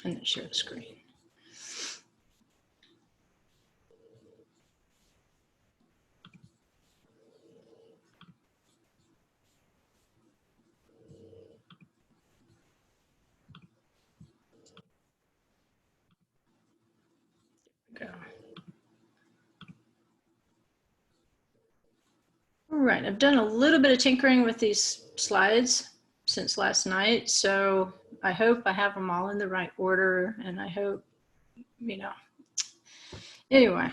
and then share the screen. Go. All right, I've done a little bit of tinkering with these slides since last night, so I hope I have them all in the right order, and I hope, you know, anyway,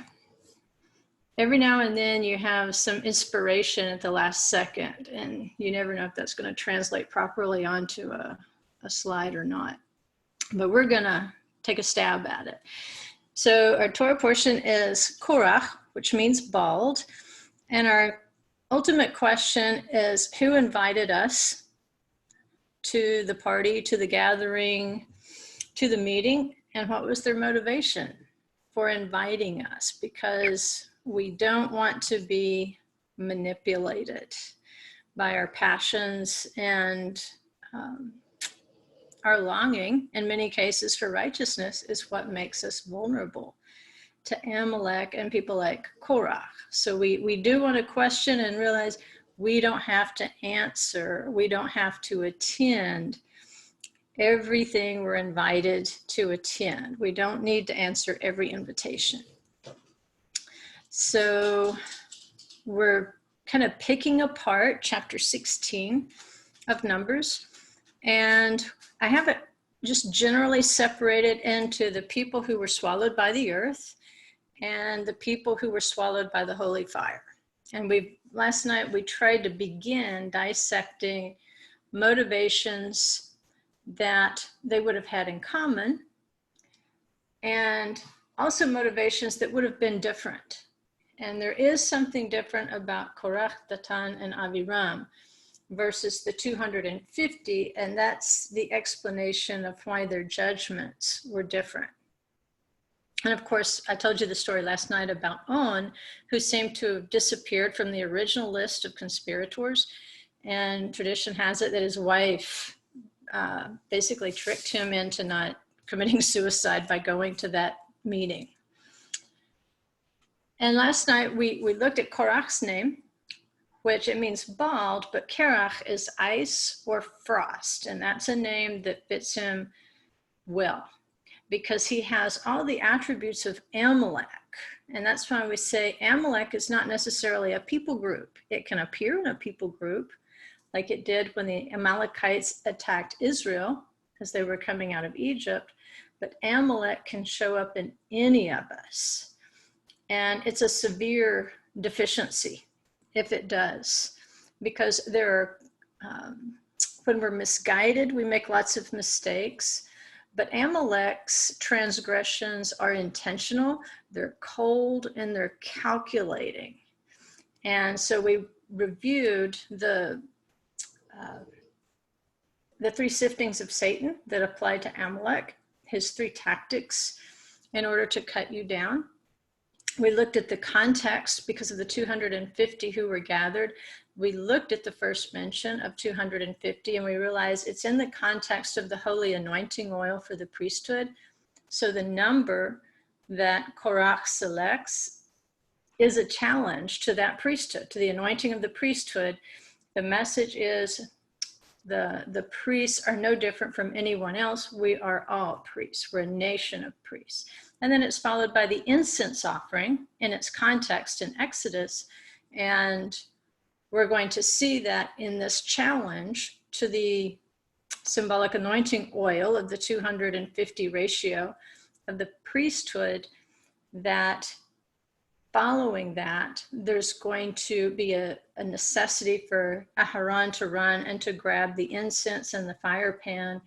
every now and then you have some inspiration at the last second, and you never know if that's going to translate properly onto a slide or not, but we're going to take a stab at it. So our Torah portion is Korach, which means bald, and our ultimate question is, who invited us to the party, to the gathering, to the meeting, and what was their motivation for inviting us? Because we don't want to be manipulated by our passions and our longing, in many cases, for righteousness is what makes us vulnerable to Amalek and people like Korach. So we do want to question and realize we don't have to answer, we don't have to attend everything we're invited to attend. We don't need to answer every invitation. So we're kind of picking apart chapter 16 of Numbers, and I have it just generally separated into the people who were swallowed by the earth and the people who were swallowed by the holy fire. And last night we tried to begin dissecting motivations that they would have had in common, and also motivations that would have been different. And there is something different about Korach, Datan, and Aviram versus the 250, and that's the explanation of why their judgments were different. And of course, I told you the story last night about On, who seemed to have disappeared from the original list of conspirators. And tradition has it that his wife basically tricked him into not committing suicide by going to that meeting. And last night we looked at Korach's name, which it means bald, but Korach is ice or frost. And that's a name that fits him well, because he has all the attributes of Amalek. And that's why we say Amalek is not necessarily a people group. It can appear in a people group, like it did when the Amalekites attacked Israel as they were coming out of Egypt, but Amalek can show up in any of us. And it's a severe deficiency if it does, because there are, when we're misguided, we make lots of mistakes. But Amalek's transgressions are intentional, they're cold, and they're calculating. And so we reviewed the 3 siftings of Satan that apply to Amalek, his 3 tactics in order to cut you down. We looked at the context because of the 250 who were gathered. We looked at the first mention of 250, and we realized it's in the context of the holy anointing oil for the priesthood. So the number that Korach selects is a challenge to that priesthood, to the anointing of the priesthood. The message is the priests are no different from anyone else. We are all priests. We're a nation of priests. And then it's followed by the incense offering in its context in Exodus. And we're going to see that in this challenge to the symbolic anointing oil of the 250 ratio of the priesthood, that following that, there's going to be a necessity for Aharon to run and to grab the incense and the fire pan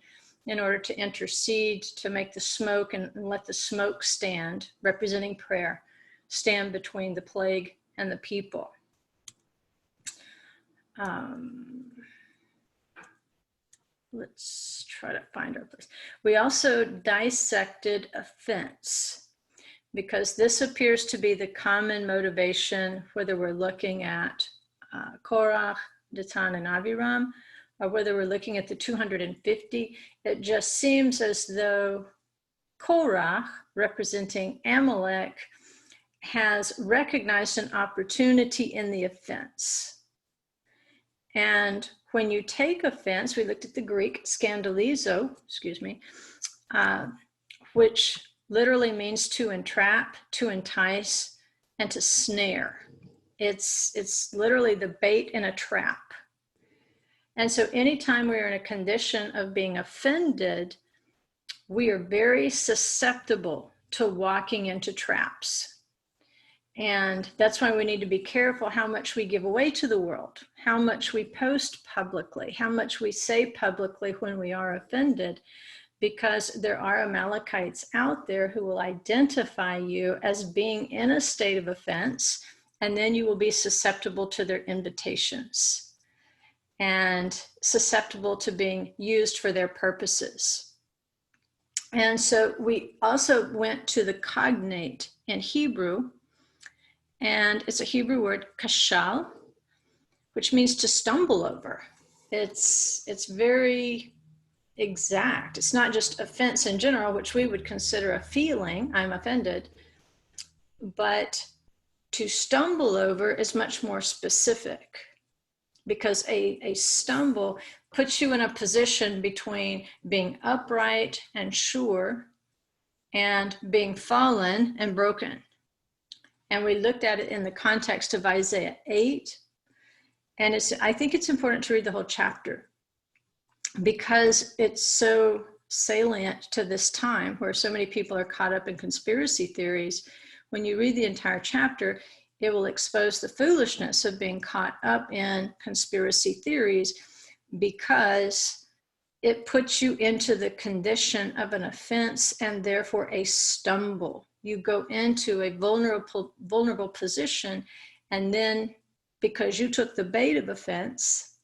in order to intercede, to make the smoke and let the smoke stand, representing prayer, stand between the plague and the people. Let's try to find our place. We also dissected offense, because this appears to be the common motivation, whether we're looking at Korach, Datan, and Aviram, or whether we're looking at the 250. It just seems as though Korach, representing Amalek, has recognized an opportunity in the offense. And when you take offense, we looked at the Greek scandalizo, which literally means to entrap, to entice, and to snare. It's literally the bait in a trap. And so anytime we're in a condition of being offended, we are very susceptible to walking into traps. And that's why we need to be careful how much we give away to the world, how much we post publicly, how much we say publicly when we are offended, because there are Amalekites out there who will identify you as being in a state of offense, and then you will be susceptible to their invitations and susceptible to being used for their purposes. And so we also went to the cognate in Hebrew, and it's a Hebrew word, kashal, which means to stumble over. It's very exact. It's not just offense in general, which we would consider a feeling, I'm offended, but to stumble over is much more specific, because a stumble puts you in a position between being upright and sure and being fallen and broken. And we looked at it in the context of Isaiah 8. And I think it's important to read the whole chapter, because it's so salient to this time where so many people are caught up in conspiracy theories. When you read the entire chapter, it will expose the foolishness of being caught up in conspiracy theories, because it puts you into the condition of an offense and therefore a stumble. You go into a vulnerable position, and then because you took the bait of offense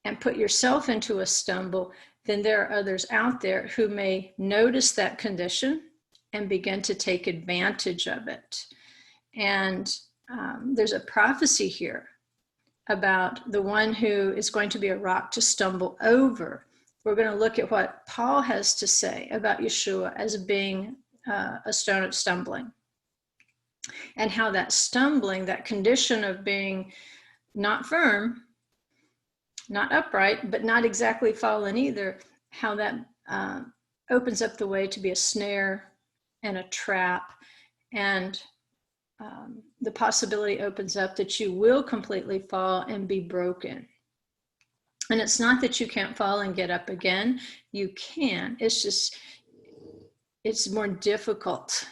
and put yourself into a stumble, then there are others out there who may notice that condition and begin to take advantage of it. And there's a prophecy here about the one who is going to be a rock to stumble over. We're going to look at what Paul has to say about Yeshua as being a stone of stumbling, and how that stumbling, that condition of being not firm, not upright, but not exactly fallen either, how that opens up the way to be a snare and a trap, and the possibility opens up that you will completely fall and be broken. And it's not that you can't fall and get up again. You can. It's just, it's more difficult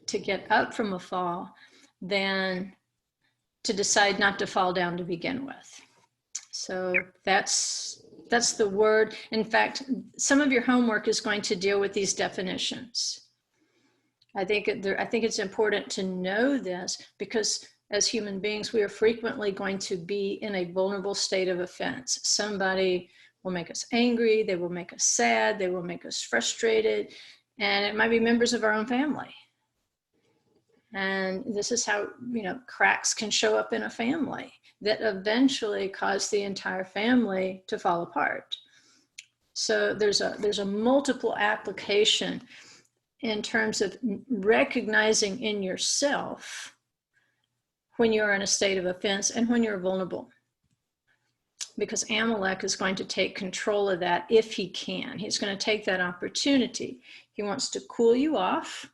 to get up from a fall than to decide not to fall down to begin with. So that's the word. In fact, some of your homework is going to deal with these definitions. I think it's important to know this, because as human beings, we are frequently going to be in a vulnerable state of offense. Somebody will make us angry, they will make us sad, they will make us frustrated, and it might be members of our own family. And this is how, cracks can show up in a family that eventually cause the entire family to fall apart. So there's a multiple application in terms of recognizing in yourself when you're in a state of offense and when you're vulnerable. Because Amalek is going to take control of that if he can. He's going to take that opportunity. He wants to cool you off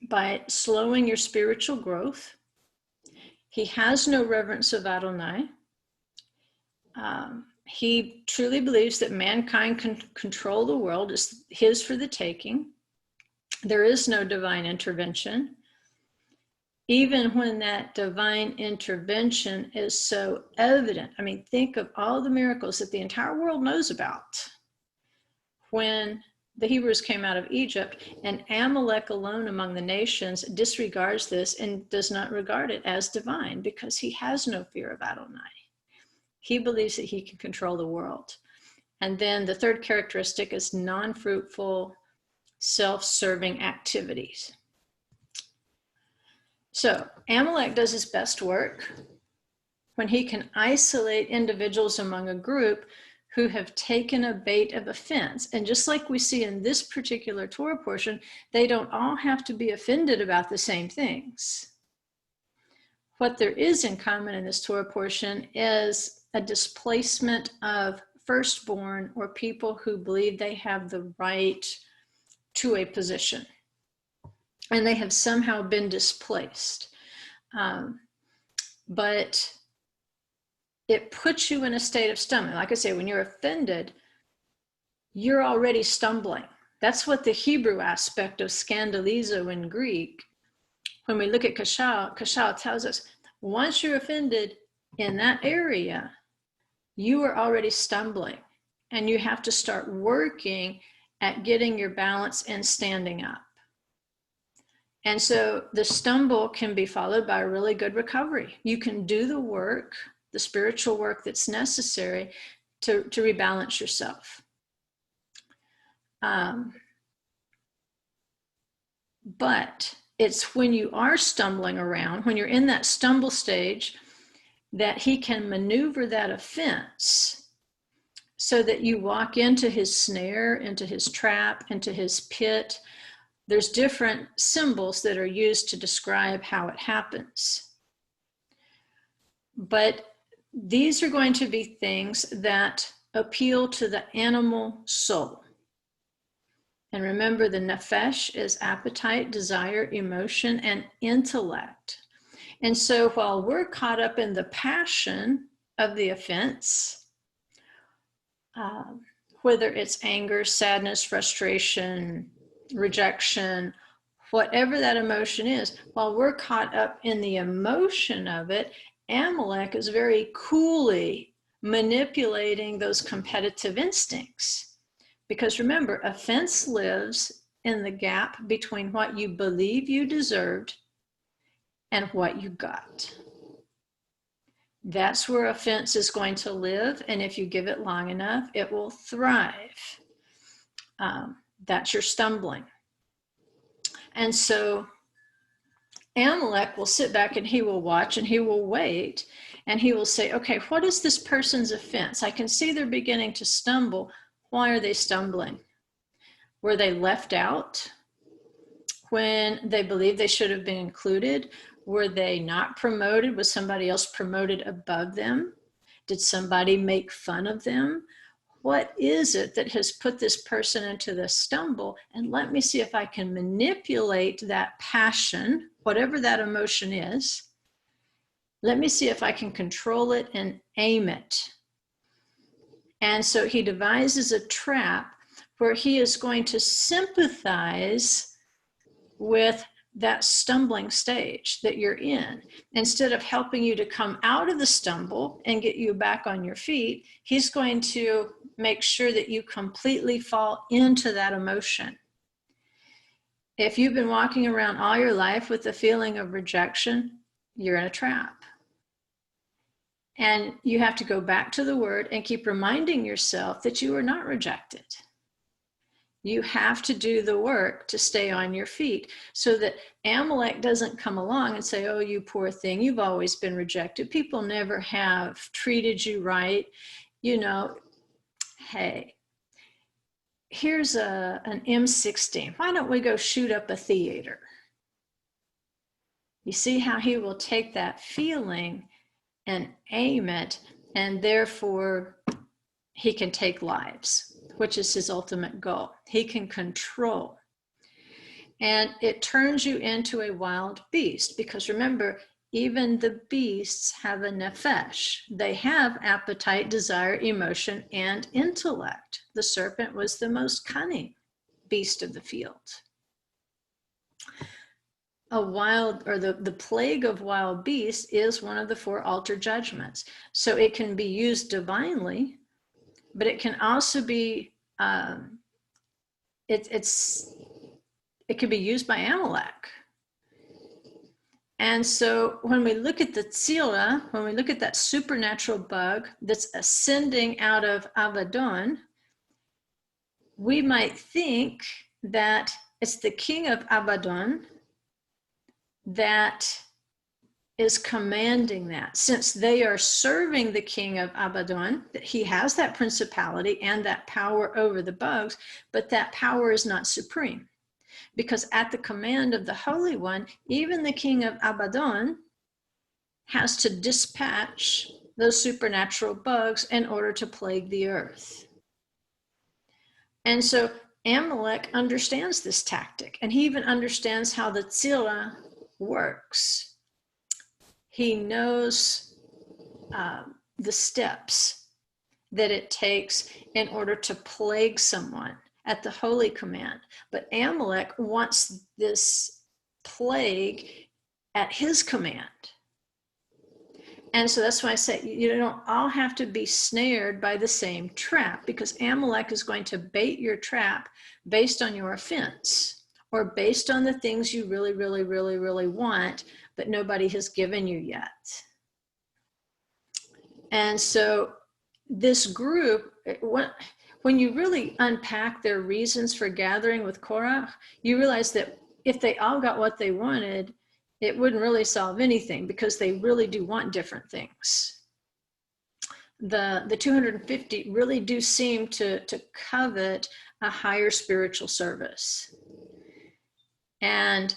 by slowing your spiritual growth. He has no reverence of Adonai. He truly believes that mankind can control the world, is his for the taking. There is no divine intervention, even when that divine intervention is so evident. I mean, think of all the miracles that the entire world knows about. When the Hebrews came out of Egypt, and Amalek alone among the nations disregards this and does not regard it as divine, because he has no fear of Adonai. He believes that he can control the world. And then the third characteristic is non-fruitful, self-serving activities. So Amalek does his best work when he can isolate individuals among a group who have taken a bait of offense. And just like we see in this particular Torah portion, they don't all have to be offended about the same things. What there is in common in this Torah portion is a displacement of firstborn, or people who believe they have the right to a position, and they have somehow been displaced. But it puts you in a state of stumbling. Like I say, when you're offended, you're already stumbling. That's what the Hebrew aspect of scandalizo in Greek. When we look at kashal, kashal tells us, once you're offended in that area, you are already stumbling, and you have to start working at getting your balance and standing up. And so the stumble can be followed by a really good recovery. You can do the work, the spiritual work that's necessary to rebalance yourself. But it's when you are stumbling around, when you're in that stumble stage, that he can maneuver that offense so that you walk into his snare, into his trap, into his pit. There's different symbols that are used to describe how it happens. But these are going to be things that appeal to the animal soul. And remember, the nefesh is appetite, desire, emotion, and intellect. And so while we're caught up in the passion of the offense, whether it's anger, sadness, frustration, rejection, whatever that emotion is, while we're caught up in the emotion of it, Amalek is very coolly manipulating those competitive instincts. Because remember, offense lives in the gap between what you believe you deserved and what you got. That's where offense is going to live, and if you give it long enough, it will thrive. That's your stumbling. And so Amalek will sit back and he will watch and he will wait, and he will say, okay, what is this person's offense? I can see they're beginning to stumble. Why are they stumbling? Were they left out when they believed they should have been included? Were they not promoted? Was somebody else promoted above them? Did somebody make fun of them? What is it that has put this person into the stumble? And let me see if I can manipulate that passion, whatever that emotion is. Let me see if I can control it and aim it. And so he devises a trap where he is going to sympathize with that stumbling stage that you're in. Instead of helping you to come out of the stumble and get you back on your feet, he's going to make sure that you completely fall into that emotion. If you've been walking around all your life with the feeling of rejection, you're in a trap. And you have to go back to the word and keep reminding yourself that you are not rejected. You have to do the work to stay on your feet so that Amalek doesn't come along and say, oh, you poor thing, you've always been rejected. People never have treated you right. You know, hey, here's an M16. Why don't we go shoot up a theater? You see how he will take that feeling and aim it, and therefore he can take lives, which is his ultimate goal. He can control. And it turns you into a wild beast, because remember, even the beasts have a nefesh. They have appetite, desire, emotion, and intellect. The serpent was the most cunning beast of the field. The plague of wild beasts is one of the 4 altar judgments. So it can be used divinely, but it can also be, it can be used by Amalek. And so when we look at the tzira, when we look at that supernatural bug that's ascending out of Abaddon, we might think that it's the king of Abaddon that is commanding that. Since they are serving the king of Abaddon, he has that principality and that power over the bugs, but that power is not supreme. Because at the command of the Holy One, even the king of Abaddon has to dispatch those supernatural bugs in order to plague the earth. And so Amalek understands this tactic, and he even understands how the tzira works. He knows the steps that it takes in order to plague someone at the holy command. But Amalek wants this plague at his command. And so that's why I say you don't all have to be snared by the same trap, because Amalek is going to bait your trap based on your offense or based on the things you really, really, really, really want, but nobody has given you yet. And so this group, when you really unpack their reasons for gathering with Korach, you realize that if they all got what they wanted, it wouldn't really solve anything, because they really do want different things. The 250 really do seem to covet a higher spiritual service. And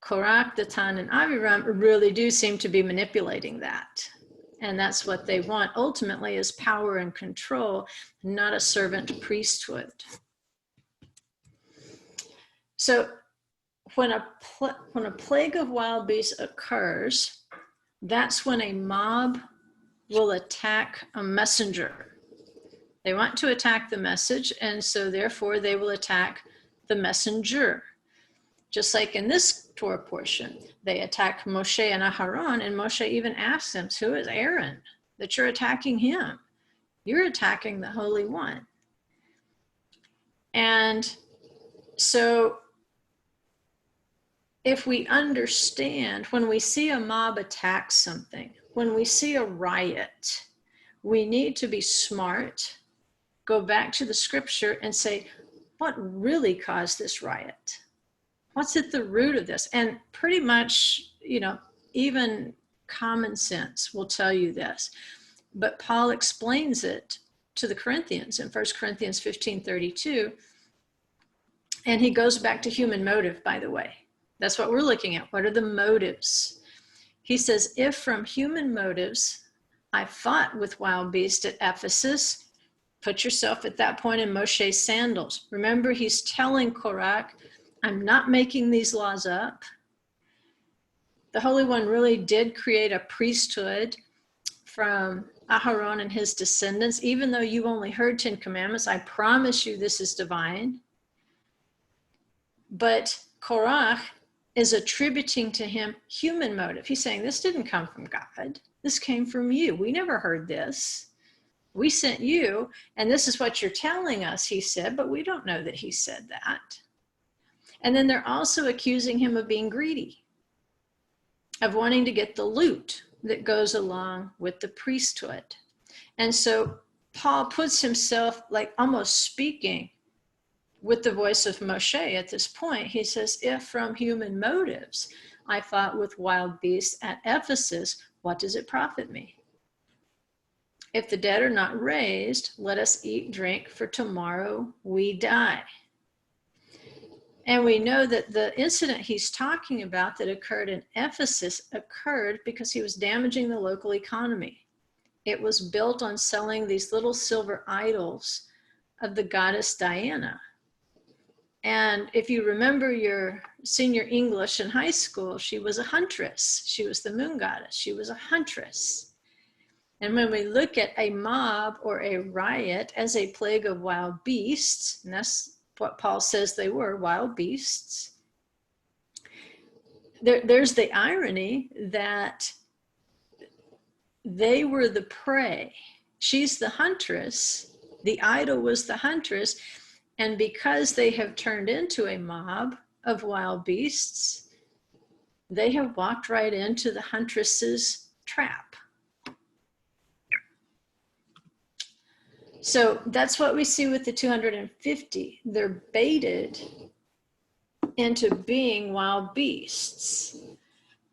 Korach, Datan, and Abiram really do seem to be manipulating that. And that's what they want ultimately, is power and control, not a servant priesthood. So when a plague of wild beasts occurs, that's when a mob will attack a messenger. They want to attack the message, and so therefore they will attack the messenger. Just like in this Torah portion, they attack Moshe and Aharon, and Moshe even asks them, who is Aaron, that you're attacking him? You're attacking the Holy One. And so if we understand, when we see a mob attack something, when we see a riot, we need to be smart, go back to the scripture and say, what really caused this riot? What's at the root of this? And pretty much, even common sense will tell you this. But Paul explains it to the Corinthians in 1 Corinthians 15:32. And he goes back to human motive, by the way. That's what we're looking at. What are the motives? He says, if from human motives I fought with wild beasts at Ephesus, put yourself at that point in Moshe's sandals. Remember, he's telling Korach, I'm not making these laws up. The Holy One really did create a priesthood from Aharon and his descendants. Even though you only heard 10 commandments, I promise you this is divine. But Korach is attributing to him human motive. He's saying, this didn't come from God. This came from you. We never heard this. We sent you, and this is what you're telling us, he said, but we don't know that he said that. And then they're also accusing him of being greedy, of wanting to get the loot that goes along with the priesthood. And so Paul puts himself like almost speaking with the voice of Moshe at this point. He says, if from human motives I fought with wild beasts at Ephesus, what does it profit me? If the dead are not raised, let us eat, drink, for tomorrow we die. And we know that the incident he's talking about that occurred in Ephesus occurred because he was damaging the local economy. It was built on selling these little silver idols of the goddess Diana. And if you remember your senior English in high school, she was a huntress. She was the moon goddess. She was a huntress. And when we look at a mob or a riot as a plague of wild beasts, and that's what Paul says they were, wild beasts, there's the irony that they were the prey. She's the huntress. The idol was the huntress. And because they have turned into a mob of wild beasts, they have walked right into the huntress's trap. So that's what we see with the 250. They're baited into being wild beasts.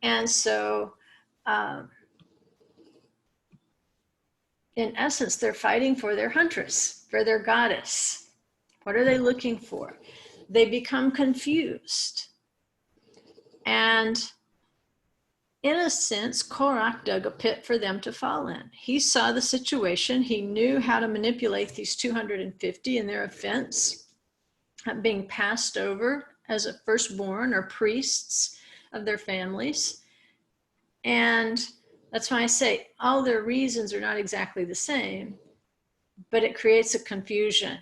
And so in essence, they're fighting for their huntress, for their goddess. What are they looking for? They become confused. And in a sense, Korach dug a pit for them to fall in. He saw the situation. He knew how to manipulate these 250 in their offense, being passed over as a firstborn or priests of their families. And that's why I say all their reasons are not exactly the same, but it creates a confusion.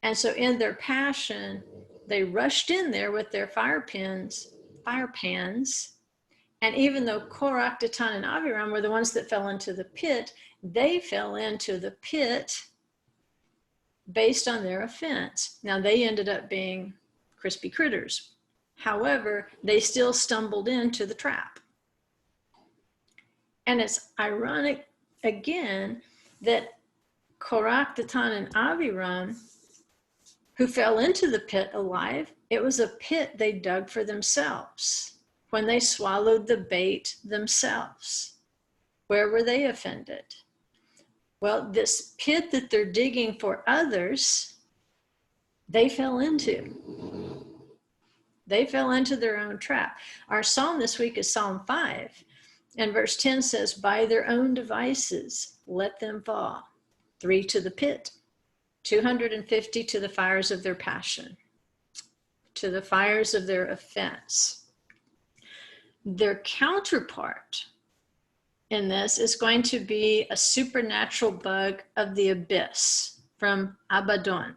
And so in their passion, they rushed in there with their fire pans. And even though Korach, Dathan, and Abiram were the ones that fell into the pit, they fell into the pit based on their offense. Now, they ended up being crispy critters. However, they still stumbled into the trap. And it's ironic, again, that Korach, Dathan, and Abiram, who fell into the pit alive, it was a pit they dug for themselves when they swallowed the bait themselves. Where were they offended? Well, this pit that they're digging for others, they fell into. They fell into their own trap. Our psalm this week is Psalm 5. And verse 10 says, by their own devices, let them fall. 3 to the pit, 250 to the fires of their passion, to the fires of their offense. Their counterpart in this is going to be a supernatural bug of the abyss from Abaddon.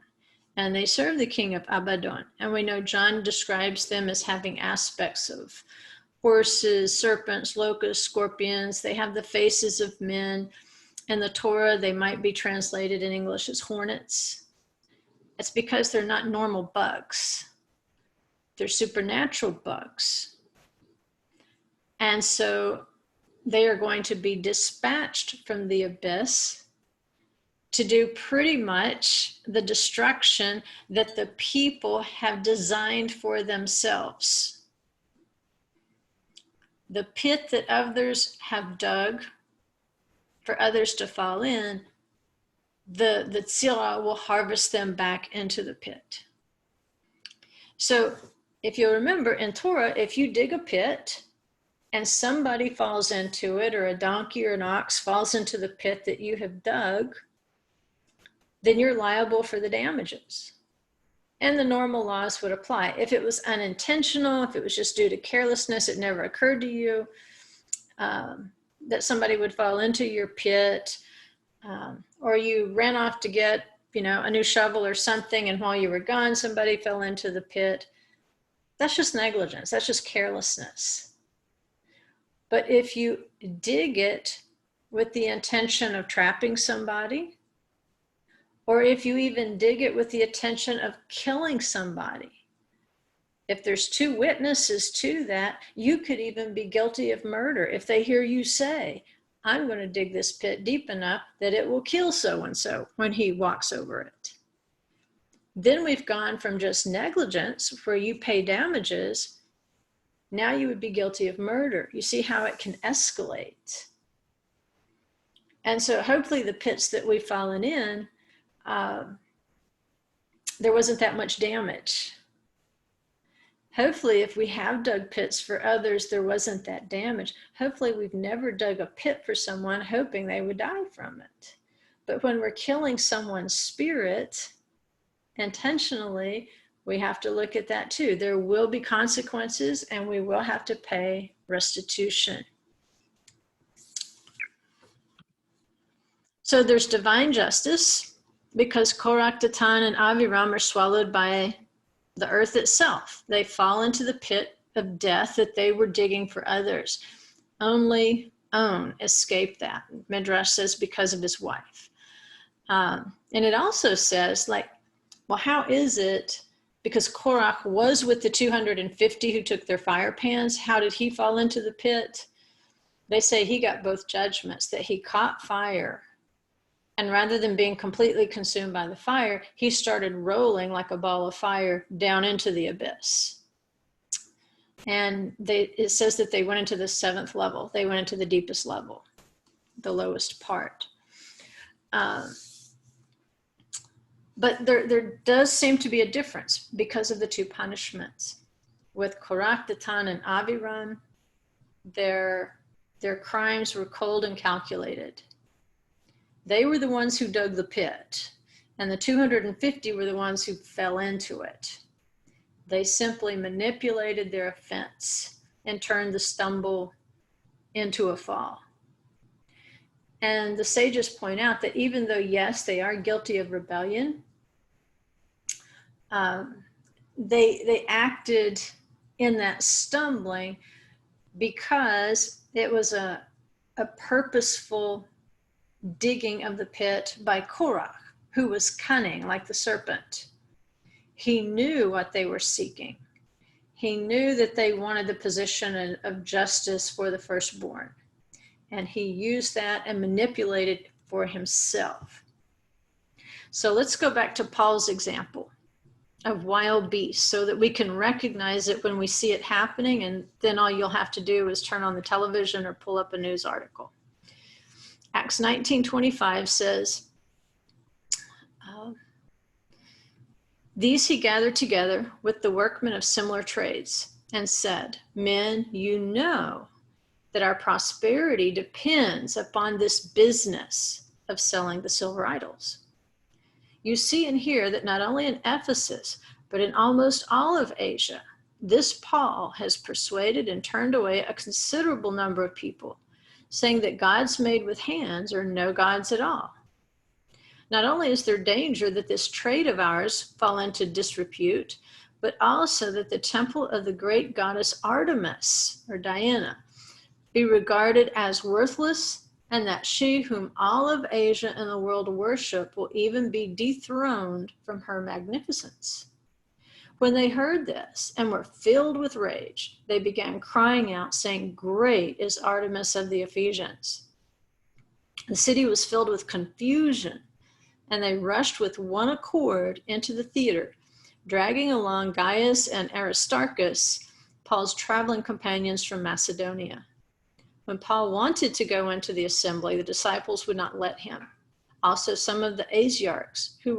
And they serve the king of Abaddon. And we know John describes them as having aspects of horses, serpents, locusts, scorpions. They have the faces of men. In the Torah, they might be translated in English as hornets. It's because they're not normal bugs. They're supernatural bugs. And so they are going to be dispatched from the abyss to do pretty much the destruction that the people have designed for themselves. The pit that others have dug for others to fall in, the tzira will harvest them back into the pit. So if you'll remember in Torah, if you dig a pit and somebody falls into it, or a donkey or an ox falls into the pit that you have dug, then you're liable for the damages. And the normal laws would apply. If it was unintentional, if it was just due to carelessness, it never occurred to you that somebody would fall into your pit, or you ran off to get, a new shovel or something, and while you were gone, somebody fell into the pit. That's just negligence. That's just carelessness. But if you dig it with the intention of trapping somebody, or if you even dig it with the intention of killing somebody, if there's 2 witnesses to that, you could even be guilty of murder if they hear you say, I'm going to dig this pit deep enough that it will kill so-and-so when he walks over it. Then we've gone from just negligence, where you pay damages. Now you would be guilty of murder. You see how it can escalate. And so hopefully the pits that we've fallen in, there wasn't that much damage. Hopefully, if we have dug pits for others, there wasn't that damage. Hopefully, we've never dug a pit for someone hoping they would die from it. But when we're killing someone's spirit intentionally, we have to look at that too. There will be consequences, and we will have to pay restitution. So there's divine justice, because Korach, Dathan, and Abiram are swallowed by the earth itself. They fall into the pit of death that they were digging for others. Only On escaped that. Midrash says because of his wife. And it also says, well, how is it, because Korach was with the 250 who took their fire pans, how did he fall into the pit? They say he got both judgments, that he caught fire, and rather than being completely consumed by the fire, he started rolling like a ball of fire down into the abyss. And it says that they went into the 7th level. They went into the deepest level, the lowest part. But there does seem to be a difference because of the 2 punishments. With Korach, Datan, and Aviram, their crimes were cold and calculated. They were the ones who dug the pit, and the 250 were the ones who fell into it. They simply manipulated their offense and turned the stumble into a fall. And the sages point out that even though, yes, they are guilty of rebellion, they acted in that stumbling because it was a purposeful digging of the pit by Korach, who was cunning like the serpent. He knew what they were seeking. He knew that they wanted the position of justice for the firstborn. And he used that and manipulated for himself. So let's go back to Paul's example of wild beasts so that we can recognize it when we see it happening, and then all you'll have to do is turn on the television or pull up a news article. Acts 19:25 says, these he gathered together with the workmen of similar trades and said, men, you know that our prosperity depends upon this business of selling the silver idols. You see and hear that not only in Ephesus, but in almost all of Asia, this Paul has persuaded and turned away a considerable number of people, saying that gods made with hands are no gods at all. Not only is there danger that this trade of ours fall into disrepute, but also that the temple of the great goddess Artemis, or Diana, be regarded as worthless, and that she whom all of Asia and the world worship will even be dethroned from her magnificence. When they heard this and were filled with rage, they began crying out, saying, great is Artemis of the Ephesians. The city was filled with confusion, and they rushed with one accord into the theater, dragging along Gaius and Aristarchus, Paul's traveling companions from Macedonia. When Paul wanted to go into the assembly, the disciples would not let him. Also, some of the Asiarchs, who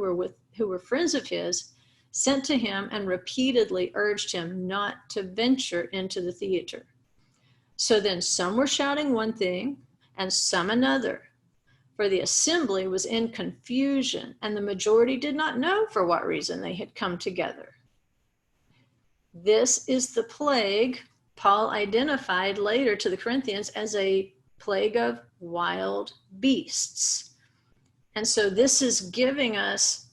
were friends of his, sent to him and repeatedly urged him not to venture into the theater. So then some were shouting one thing and some another, for the assembly was in confusion, and the majority did not know for what reason they had come together. This is the plague Paul identified later to the Corinthians as a plague of wild beasts. And so this is giving us,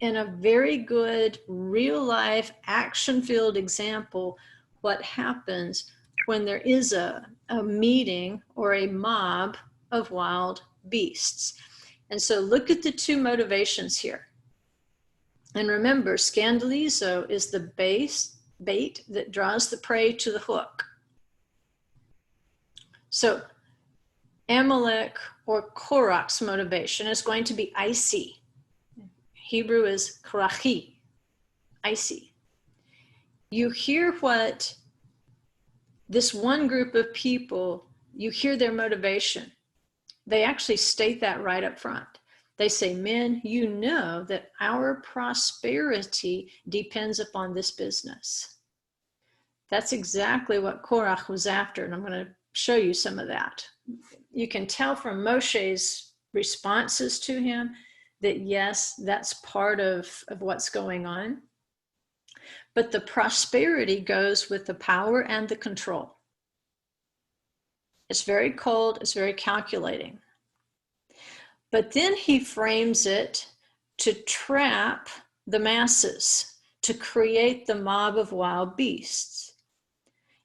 in a very good, real-life, action-filled example, what happens when there is a meeting or a mob of wild beasts. And so look at the 2 motivations here. And remember, scandalizo is the bait that draws the prey to the hook. So Amalek or Korach's motivation is going to be icy. Hebrew is korachi, icy. You hear what this one group of people, you hear their motivation. They actually state that right up front. They say, men, you know that our prosperity depends upon this business. That's exactly what Korach was after, and I'm going to show you some of that. You can tell from Moshe's responses to him that, yes, that's part of what's going on. But the prosperity goes with the power and the control. It's very cold, it's very calculating. But then he frames it to trap the masses, to create the mob of wild beasts.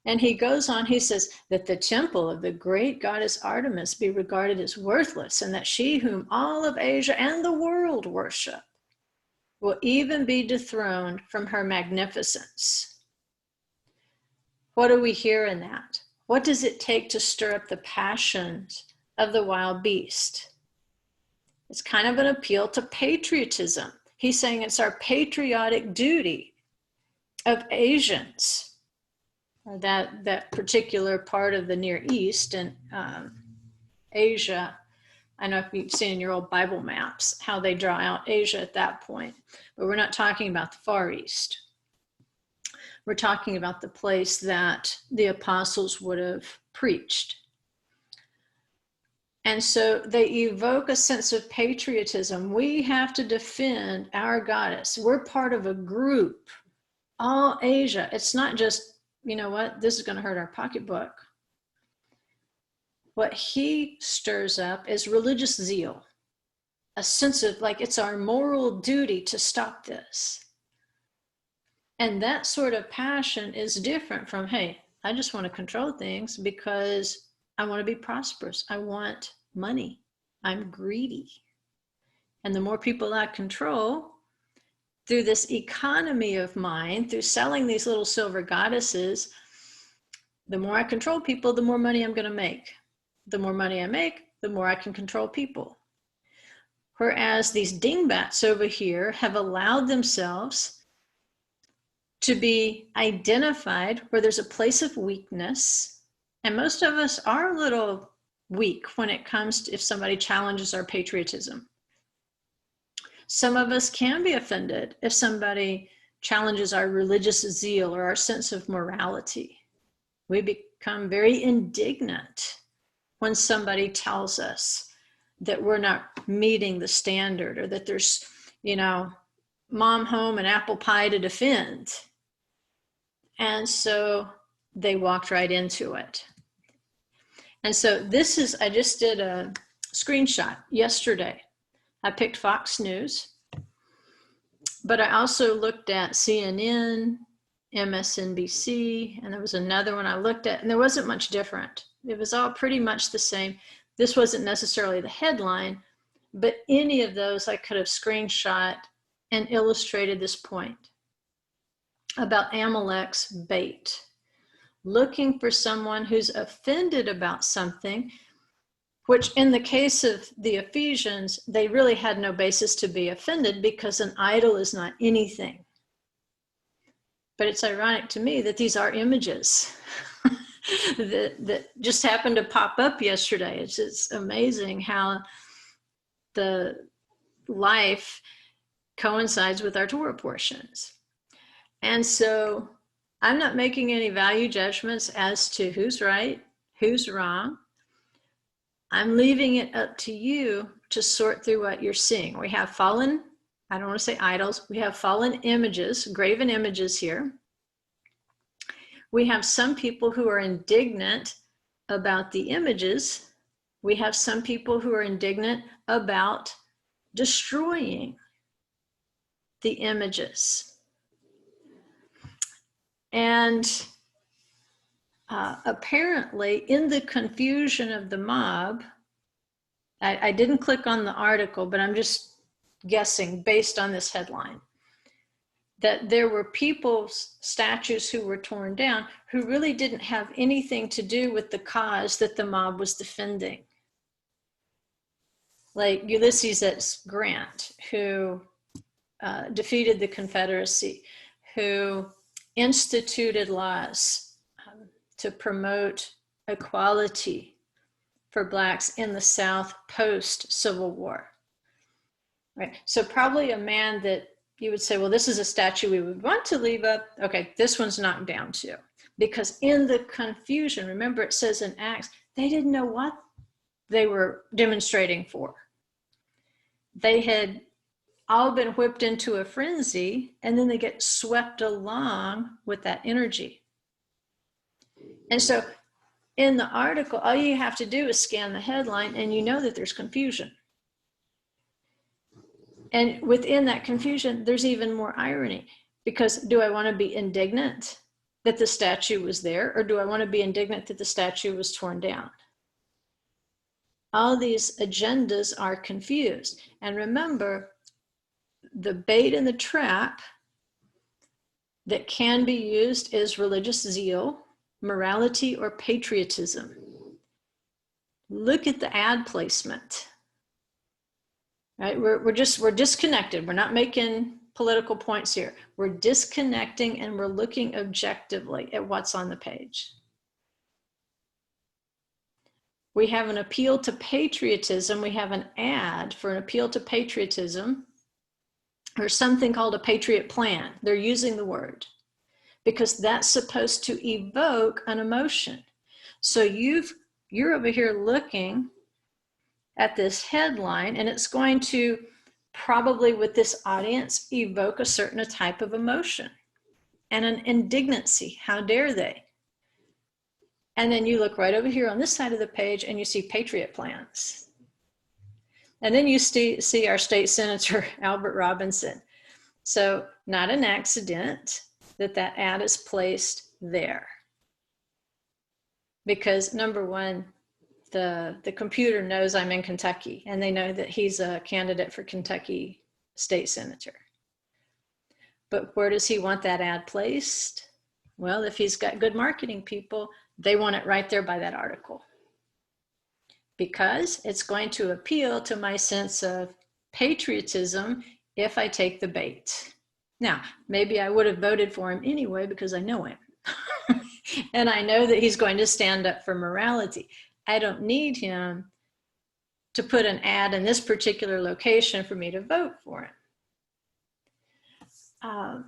And he goes on, he says, that the temple of the great goddess Artemis be regarded as worthless, and that she whom all of Asia and the world worship will even be dethroned from her magnificence. What do we hear in that? What does it take to stir up the passions of the wild beast? It's kind of an appeal to patriotism. He's saying it's our patriotic duty of Asians that particular part of the Near East and Asia. I know if you've seen in your old Bible maps how they draw out Asia at that point, but we're not talking about the Far East. We're talking about the place that the apostles would have preached. And so they evoke a sense of patriotism. We have to defend our goddess. We're part of a group, all Asia. It's not just, you know what, this is going to hurt our pocketbook. What he stirs up is religious zeal, a sense of like it's our moral duty to stop this. And that sort of passion is different from, hey, I just want to control things because I want to be prosperous. I want money. I'm greedy. And the more people I control through this economy of mine, through selling these little silver goddesses, the more I control people, the more money I'm going to make. The more money I make, the more I can control people. Whereas these dingbats over here have allowed themselves to be identified where there's a place of weakness. And most of us are a little weak when it comes to if somebody challenges our patriotism. Some of us can be offended if somebody challenges our religious zeal or our sense of morality. We become very indignant when somebody tells us that we're not meeting the standard or that there's, you know, mom home and apple pie to defend. And so they walked right into it. And so this is, I just did a screenshot yesterday. I picked Fox News, but I also looked at CNN, MSNBC, and there was another one I looked at, and there wasn't much different. It was all pretty much the same. This wasn't necessarily the headline, but any of those I could have screenshot and illustrated this point about Amalek's bait. Looking for someone who's offended about something, which in the case of the Ephesians, they really had no basis to be offended because an idol is not anything. But it's ironic to me that these are images that just happened to pop up yesterday. It's just amazing how the life coincides with our Torah portions. And so I'm not making any value judgments as to who's right, who's wrong. I'm leaving it up to you to sort through what you're seeing. We have fallen, I don't want to say idols, we have fallen images, graven images here. We have some people who are indignant about the images. We have some people who are indignant about destroying the images. And apparently in the confusion of the mob, I didn't click on the article, but I'm just guessing based on this headline, that there were people's statues who were torn down who really didn't have anything to do with the cause that the mob was defending. Like Ulysses S. Grant, who defeated the Confederacy, who instituted laws to promote equality for Blacks in the South post-Civil War. Right. So probably a man that you would say, well, this is a statue we would want to leave up. Okay, this one's knocked down too. Because in the confusion, remember it says in Acts, they didn't know what they were demonstrating for. They had all been whipped into a frenzy, and then they get swept along with that energy. And so in the article, all you have to do is scan the headline, and you know that there's confusion. And within that confusion, there's even more irony, because do I want to be indignant that the statue was there, or do I want to be indignant that the statue was torn down? All these agendas are confused. And remember, the bait and the trap that can be used is religious zeal, morality, or patriotism. Look at the ad placement. Right? We're disconnected. We're not making political points here. We're disconnecting and we're looking objectively at what's on the page. We have an appeal to patriotism. We have an ad for an appeal to patriotism, or something called a patriot plan. They're using the word because that's supposed to evoke an emotion. So you're over here looking at this headline, and it's going to probably, with this audience, evoke a certain type of emotion and an indignancy. How dare they? And then you look right over here on this side of the page and you see patriot plans. And then you see our state senator, Albert Robinson. So not an accident that that ad is placed there. Because number one, the computer knows I'm in Kentucky, and they know that he's a candidate for Kentucky state senator. But where does he want that ad placed? Well, if he's got good marketing people, they want it right there by that article, because it's going to appeal to my sense of patriotism if I take the bait. Now, maybe I would have voted for him anyway because I know him. And I know that he's going to stand up for morality. I don't need him to put an ad in this particular location for me to vote for him.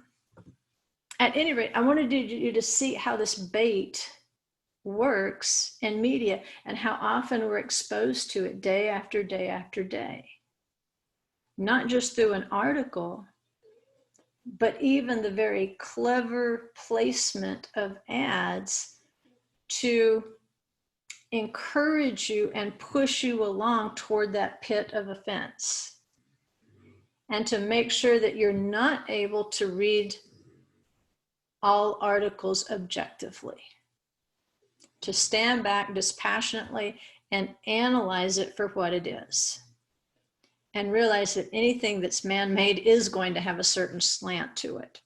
At any rate, I wanted you to see how this bait works in media and how often we're exposed to it day after day after day. Not just through an article, but even the very clever placement of ads to encourage you and push you along toward that pit of offense, and to make sure that you're not able to read all articles objectively, to stand back dispassionately and analyze it for what it is, and realize that anything that's man-made is going to have a certain slant to it.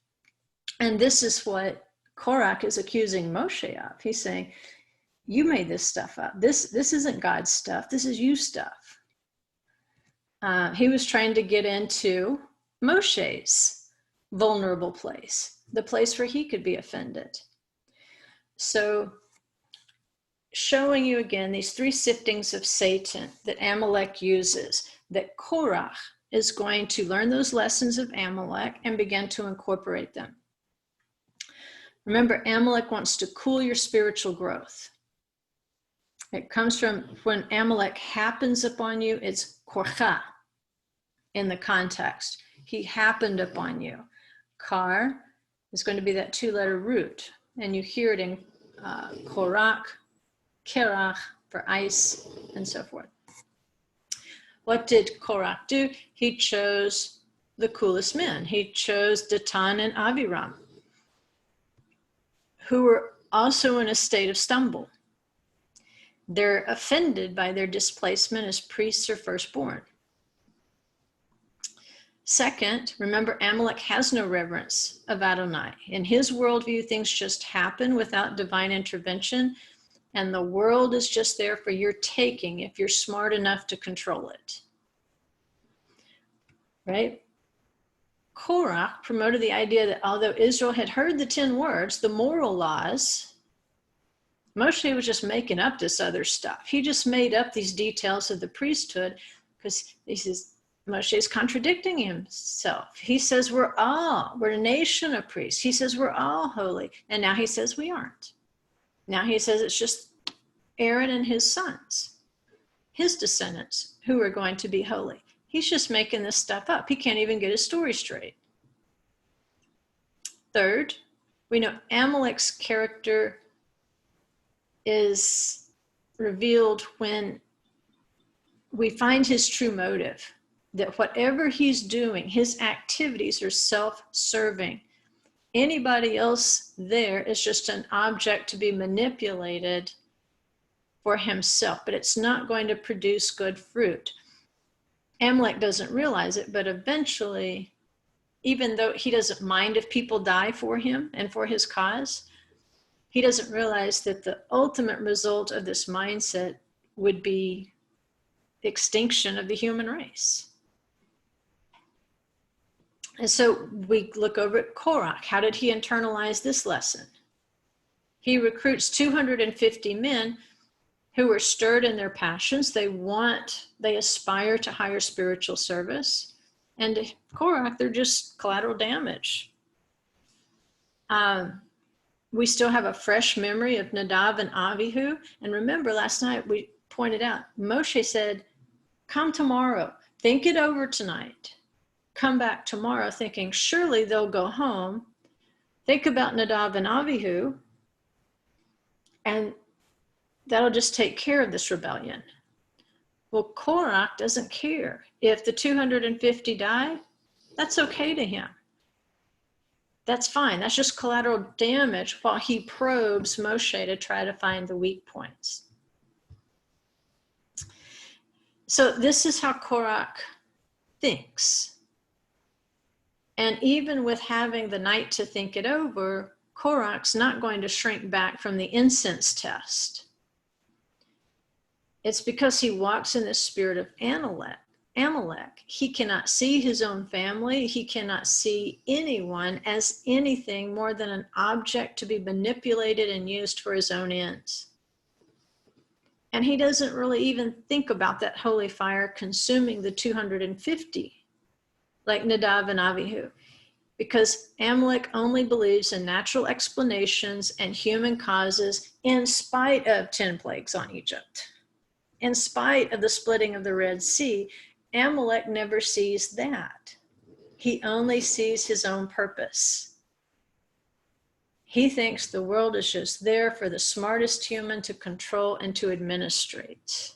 And this is what Korach is accusing Moshe of. He's saying, you made this stuff up. This isn't God's stuff. This is you stuff. He was trying to get into Moshe's vulnerable place, the place where he could be offended. So showing you again these three siftings of Satan that Amalek uses, that Korach is going to learn those lessons of Amalek and begin to incorporate them. Remember, Amalek wants to cool your spiritual growth. It comes from when Amalek happens upon you, it's Korach in the context. He happened upon you. Kar is going to be that two-letter root, and you hear it in Korach, Kerach for ice, and so forth. What did Korach do? He chose the coolest men. He chose Datan and Aviram, who were also in a state of stumble. They're offended by their displacement as priests or firstborn. Second, remember, Amalek has no reverence of Adonai. In his worldview, things just happen without divine intervention, and the world is just there for your taking if you're smart enough to control it. Right? Korach promoted the idea that although Israel had heard the 10 words, the moral laws, Moshe was just making up this other stuff. He just made up these details of the priesthood because he says, Moshe's contradicting himself. He says we're a nation of priests. He says we're all holy. And now he says we aren't. Now he says it's just Aaron and his sons, his descendants, who are going to be holy. He's just making this stuff up. He can't even get his story straight. Third, we know Amalek's character is revealed when we find his true motive, that whatever he's doing, his activities are self-serving. Anybody else there is just an object to be manipulated for himself, but it's not going to produce good fruit. Amalek doesn't realize it, but eventually, even though he doesn't mind if people die for him and for his cause, he doesn't realize that the ultimate result of this mindset would be extinction of the human race. And so we look over at Korach. How did he internalize this lesson? He recruits 250 men who are stirred in their passions. They aspire to higher spiritual service. And to Korach, they're just collateral damage. We still have a fresh memory of Nadav and Avihu. And remember, last night we pointed out, Moshe said, come tomorrow, think it over tonight. Come back tomorrow thinking, surely they'll go home. Think about Nadav and Avihu, and that'll just take care of this rebellion. Well, Korach doesn't care. If the 250 die, that's okay to him. That's fine. That's just collateral damage while he probes Moshe to try to find the weak points. So this is how Korach thinks. And even with having the night to think it over, Korach's not going to shrink back from the incense test. It's because he walks in the spirit of Amalek. He cannot see his own family. He cannot see anyone as anything more than an object to be manipulated and used for his own ends. And he doesn't really even think about that holy fire consuming the 250, like Nadav and Avihu, because Amalek only believes in natural explanations and human causes in spite of 10 plagues on Egypt. In spite of the splitting of the Red Sea, Amalek never sees that. He only sees his own purpose. He thinks the world is just there for the smartest human to control and to administrate.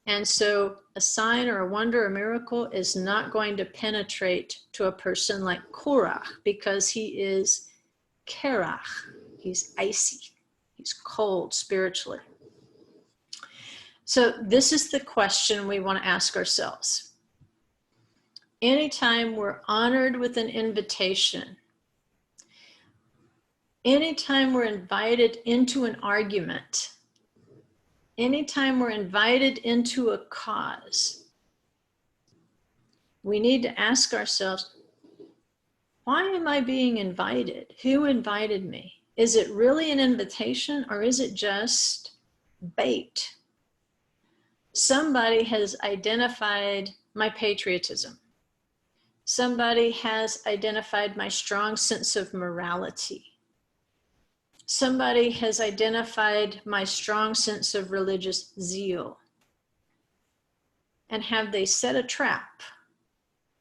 And so a sign or a wonder or miracle is not going to penetrate to a person like Korach, because he is Korach. He's icy. He's cold spiritually. So this is the question we want to ask ourselves. Anytime we're honored with an invitation, anytime we're invited into an argument, anytime we're invited into a cause, we need to ask ourselves, why am I being invited? Who invited me? Is it really an invitation, or is it just bait? Somebody has identified my patriotism. Somebody has identified my strong sense of morality. Somebody has identified my strong sense of religious zeal. And have they set a trap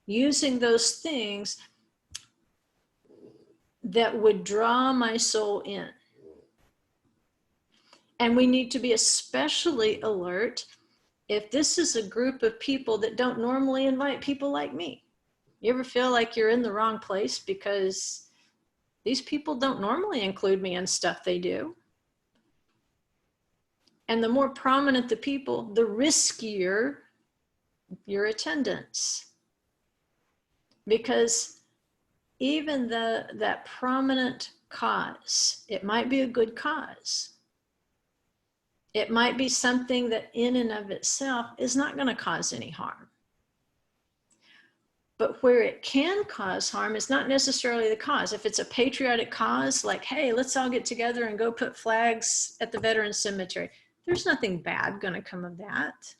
using those things that would draw my soul in? And we need to be especially alert if this is a group of people that don't normally invite people like me. You ever feel like you're in the wrong place because these people don't normally include me in stuff they do? And the more prominent the people, the riskier your attendance. Because even that prominent cause, it might be a good cause. It might be something that in and of itself is not going to cause any harm. But where it can cause harm is not necessarily the cause. If it's a patriotic cause, like, hey, let's all get together and go put flags at the Veterans Cemetery, there's nothing bad going to come of that.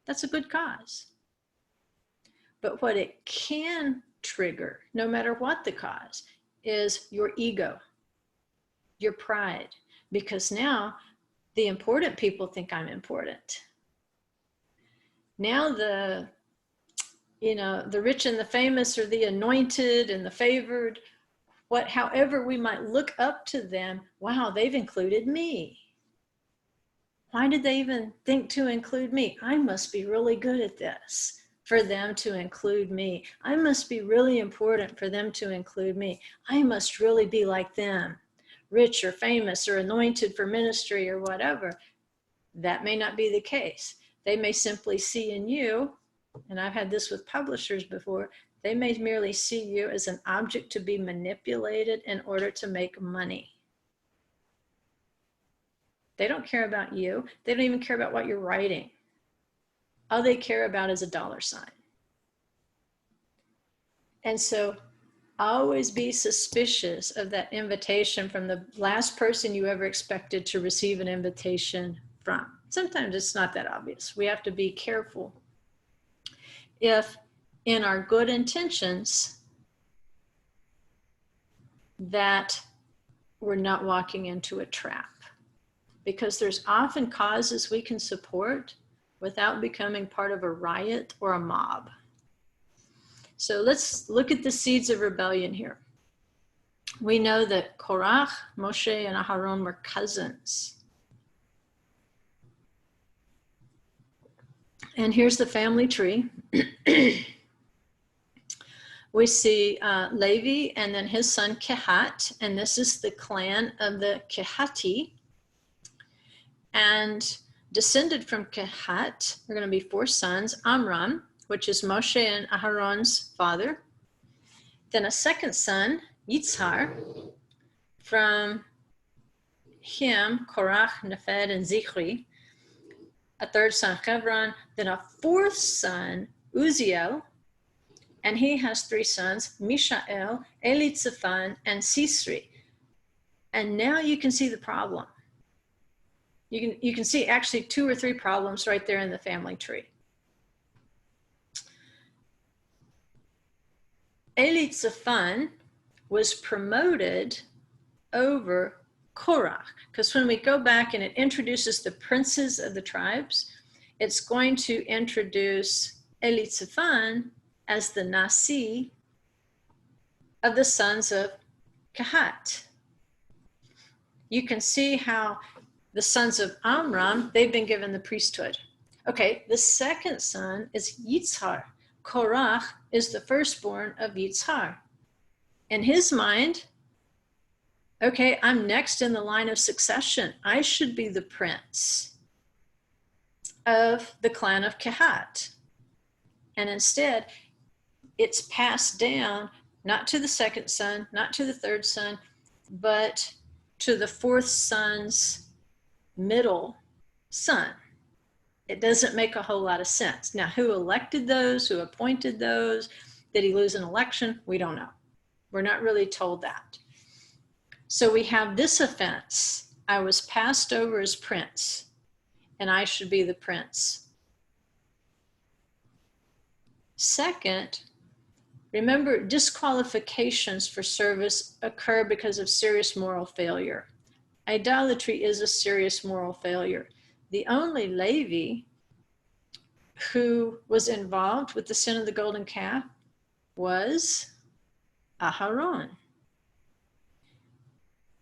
That's a good cause. But what it can trigger, no matter what the cause, is your ego, your pride. Because now the important people think I'm important. Now the rich and the famous, or the anointed and the favored, however we might look up to them, wow, they've included me. Why did they even think to include me? I must be really good at this for them to include me. I must be really important for them to include me. I must really be like them, rich or famous or anointed for ministry or whatever. That may not be the case. They may simply see in you, and I've had this with publishers before, they may merely see you as an object to be manipulated in order to make money. They don't care about you. They don't even care about what you're writing. All they care about is a dollar sign. And so always be suspicious of that invitation from the last person you ever expected to receive an invitation from. Sometimes it's not that obvious. We have to be careful if in our good intentions that we're not walking into a trap, because there's often causes we can support without becoming part of a riot or a mob. So let's look at the seeds of rebellion here. We know that Korach, Moshe, and Aharon were cousins. And here's the family tree. We see Levi and then his son Kehat, and this is the clan of the Kehati. And descended from Kehat are going to be 4 sons: Amram, which is Moshe and Aharon's father. Then a second son, Yitzhar. From him, Korach, Nepheg, and Zichri. A third son, Hebron. Then a 4th son, Uziel. And he has 3 sons, Mishael, Elitzaphan, and Sisri. And now you can see the problem. You can see actually 2 or 3 problems right there in the family tree. Elitzaphan was promoted over Korach, because when we go back and it introduces the princes of the tribes, it's going to introduce Elitzaphan as the Nasi of the sons of Kehat. You can see how the sons of Amram, they've been given the priesthood. Okay, the second son is Yitzhar. Korach is the firstborn of Yitzhar. In his mind, okay, I'm next in the line of succession. I should be the prince of the clan of Kehat. And instead, it's passed down, not to the second son, not to the third son, but to the 4th son's middle son. It doesn't make a whole lot of sense. Now, who elected those? Who appointed those? Did he lose an election? We don't know. We're not really told that. So we have this offense. I was passed over as prince, and I should be the prince. Second, remember, disqualifications for service occur because of serious moral failure. Idolatry is a serious moral failure. The only Levi who was involved with the sin of the golden calf was Aharon.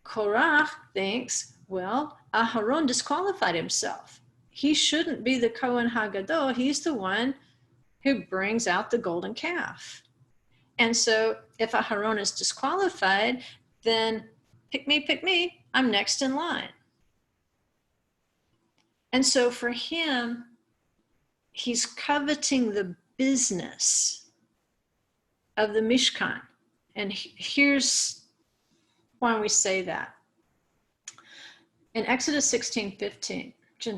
Korach thinks, well, Aharon disqualified himself. He shouldn't be the Kohen HaGadol. He's the one who brings out the golden calf. And so if Aharon is disqualified, then pick me, I'm next in line. And so for him, he's coveting the business of the Mishkan. And here's why we say that. In Exodus 16:15,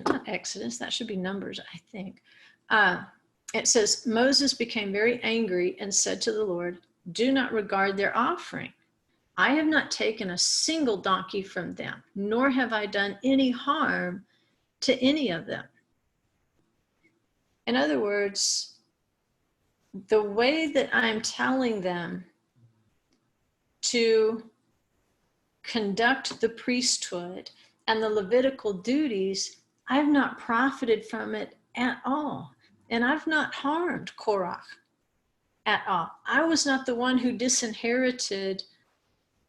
not Exodus, that should be Numbers, I think. It says, Moses became very angry and said to the Lord, do not regard their offering. I have not taken a single donkey from them, nor have I done any harm to any of them. In other words, the way that I'm telling them to conduct the priesthood and the Levitical duties, I've not profited from it at all. And I've not harmed Korach at all. I was not the one who disinherited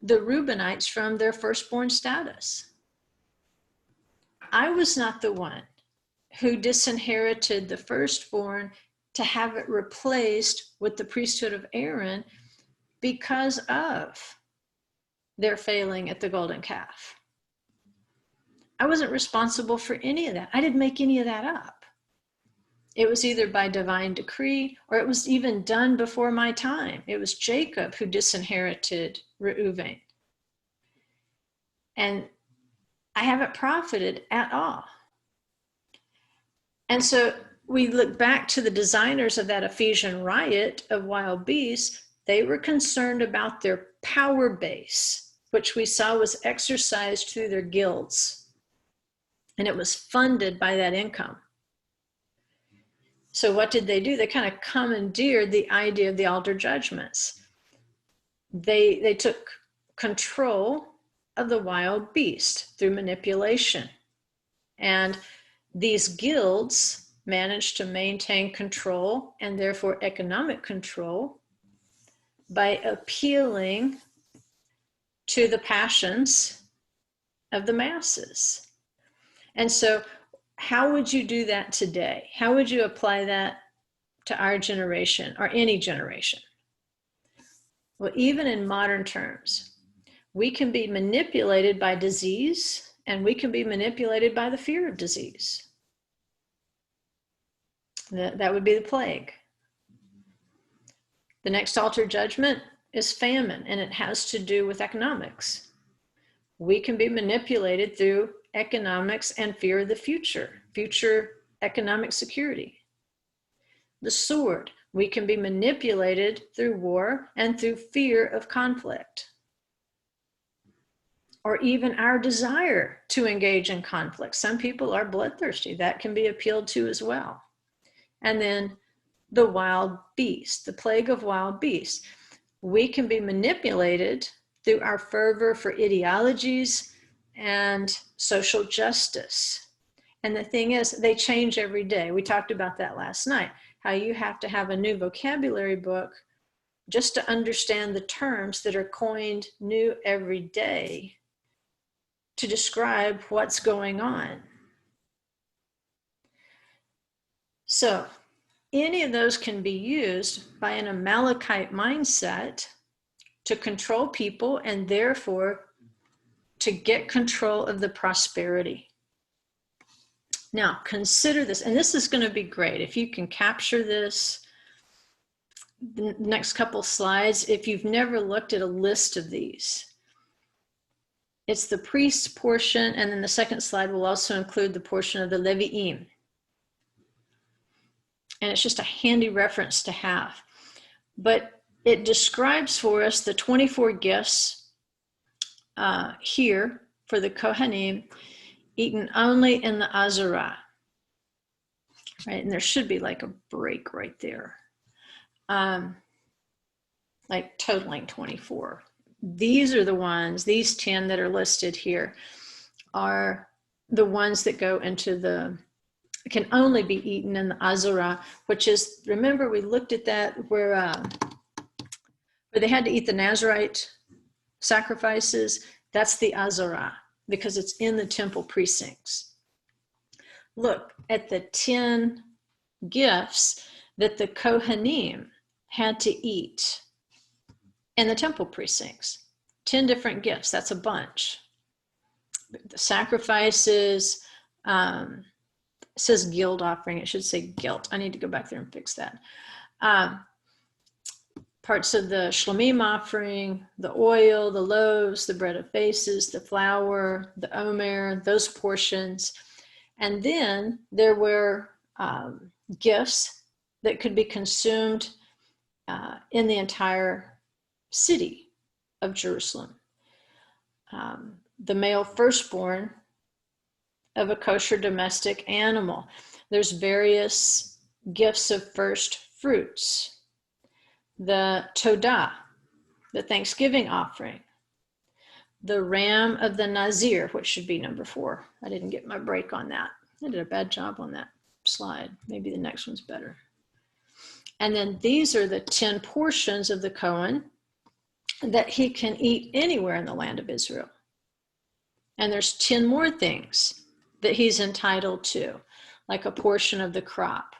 the Reubenites from their firstborn status. I was not the one who disinherited the firstborn to have it replaced with the priesthood of Aaron because of their failing at the golden calf. I wasn't responsible for any of that. I didn't make any of that up. It was either by divine decree or it was even done before my time. It was Jacob who disinherited Reuven. And I haven't profited at all. And so we look back to the designers of that Ephesian riot of wild beasts. They were concerned about their power base, which we saw was exercised through their guilds. And it was funded by that income. So what did they do? They kind of commandeered the idea of the altar judgments. They took control of the wild beast through manipulation. And these guilds managed to maintain control and therefore economic control by appealing to the passions of the masses. And so how would you do that today? How would you apply that to our generation or any generation? Well, even in modern terms, we can be manipulated by disease, and we can be manipulated by the fear of disease. That would be the plague. The next altar judgment is famine, and it has to do with economics. We can be manipulated through economics and fear of the future economic security. The sword, we can be manipulated through war and through fear of conflict, or even our desire to engage in conflict. Some people are bloodthirsty. That can be appealed to as well. And then the wild beast, the plague of wild beasts. We can be manipulated through our fervor for ideologies and social justice. And the thing is, they change every day. We talked about that last night, how you have to have a new vocabulary book just to understand the terms that are coined new every day to describe what's going on. So any of those can be used by an Amalekite mindset to control people and therefore to get control of the prosperity. Now, consider this, and this is going to be great. If you can capture this, the next couple slides, if you've never looked at a list of these, it's the priest portion, and then the second slide will also include the portion of the Levi'im. And it's just a handy reference to have. But it describes for us the 24 gifts here for the Kohanim, eaten only in the Azarah. Right, and there should be like a break right there. Like totaling 24. These are the ones, these 10 that are listed here are the ones that go into the, can only be eaten in the Azarah, which is, remember we looked at that where they had to eat the Nazarite sacrifices. That's the Azarah because it's in the temple precincts. Look at the 10 gifts that the Kohanim had to eat in the temple precincts. 10 different gifts, that's a bunch. The sacrifices, it says guilt offering, it should say guilt. I need to go back there and fix that. Parts of the Shlomim offering, the oil, the loaves, the bread of faces, the flour, the omer, those portions. And then there were gifts that could be consumed in the entire city of Jerusalem. The male firstborn of a kosher domestic animal. There's various gifts of first fruits. The Todah, the Thanksgiving offering. The ram of the Nazir, which should be number 4. I didn't get my break on that. I did a bad job on that slide. Maybe the next one's better. And then these are the 10 portions of the Kohen that he can eat anywhere in the land of Israel. And there's 10 more things that he's entitled to, like a portion of the crop.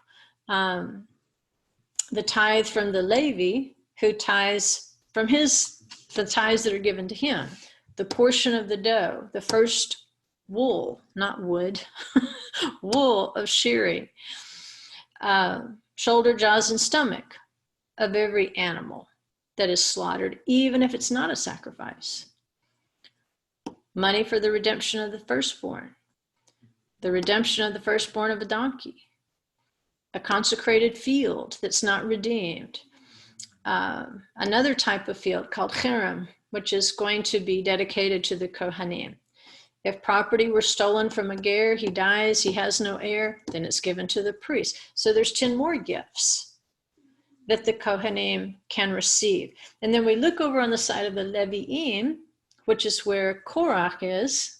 The tithe from the Levi, who tithes from the tithes that are given to him. The portion of the dough, the first wool, not wood, wool of shearing. Shoulder, jaws, and stomach of every animal that is slaughtered, even if it's not a sacrifice. Money for the redemption of the firstborn. The redemption of the firstborn of a donkey. A consecrated field that's not redeemed. another type of field called cherem, which is going to be dedicated to the Kohanim. If property were stolen from a ger, he dies, he has no heir, then it's given to the priest. So there's 10 more gifts that the Kohanim can receive. And then we look over on the side of the Leviim, which is where Korach is,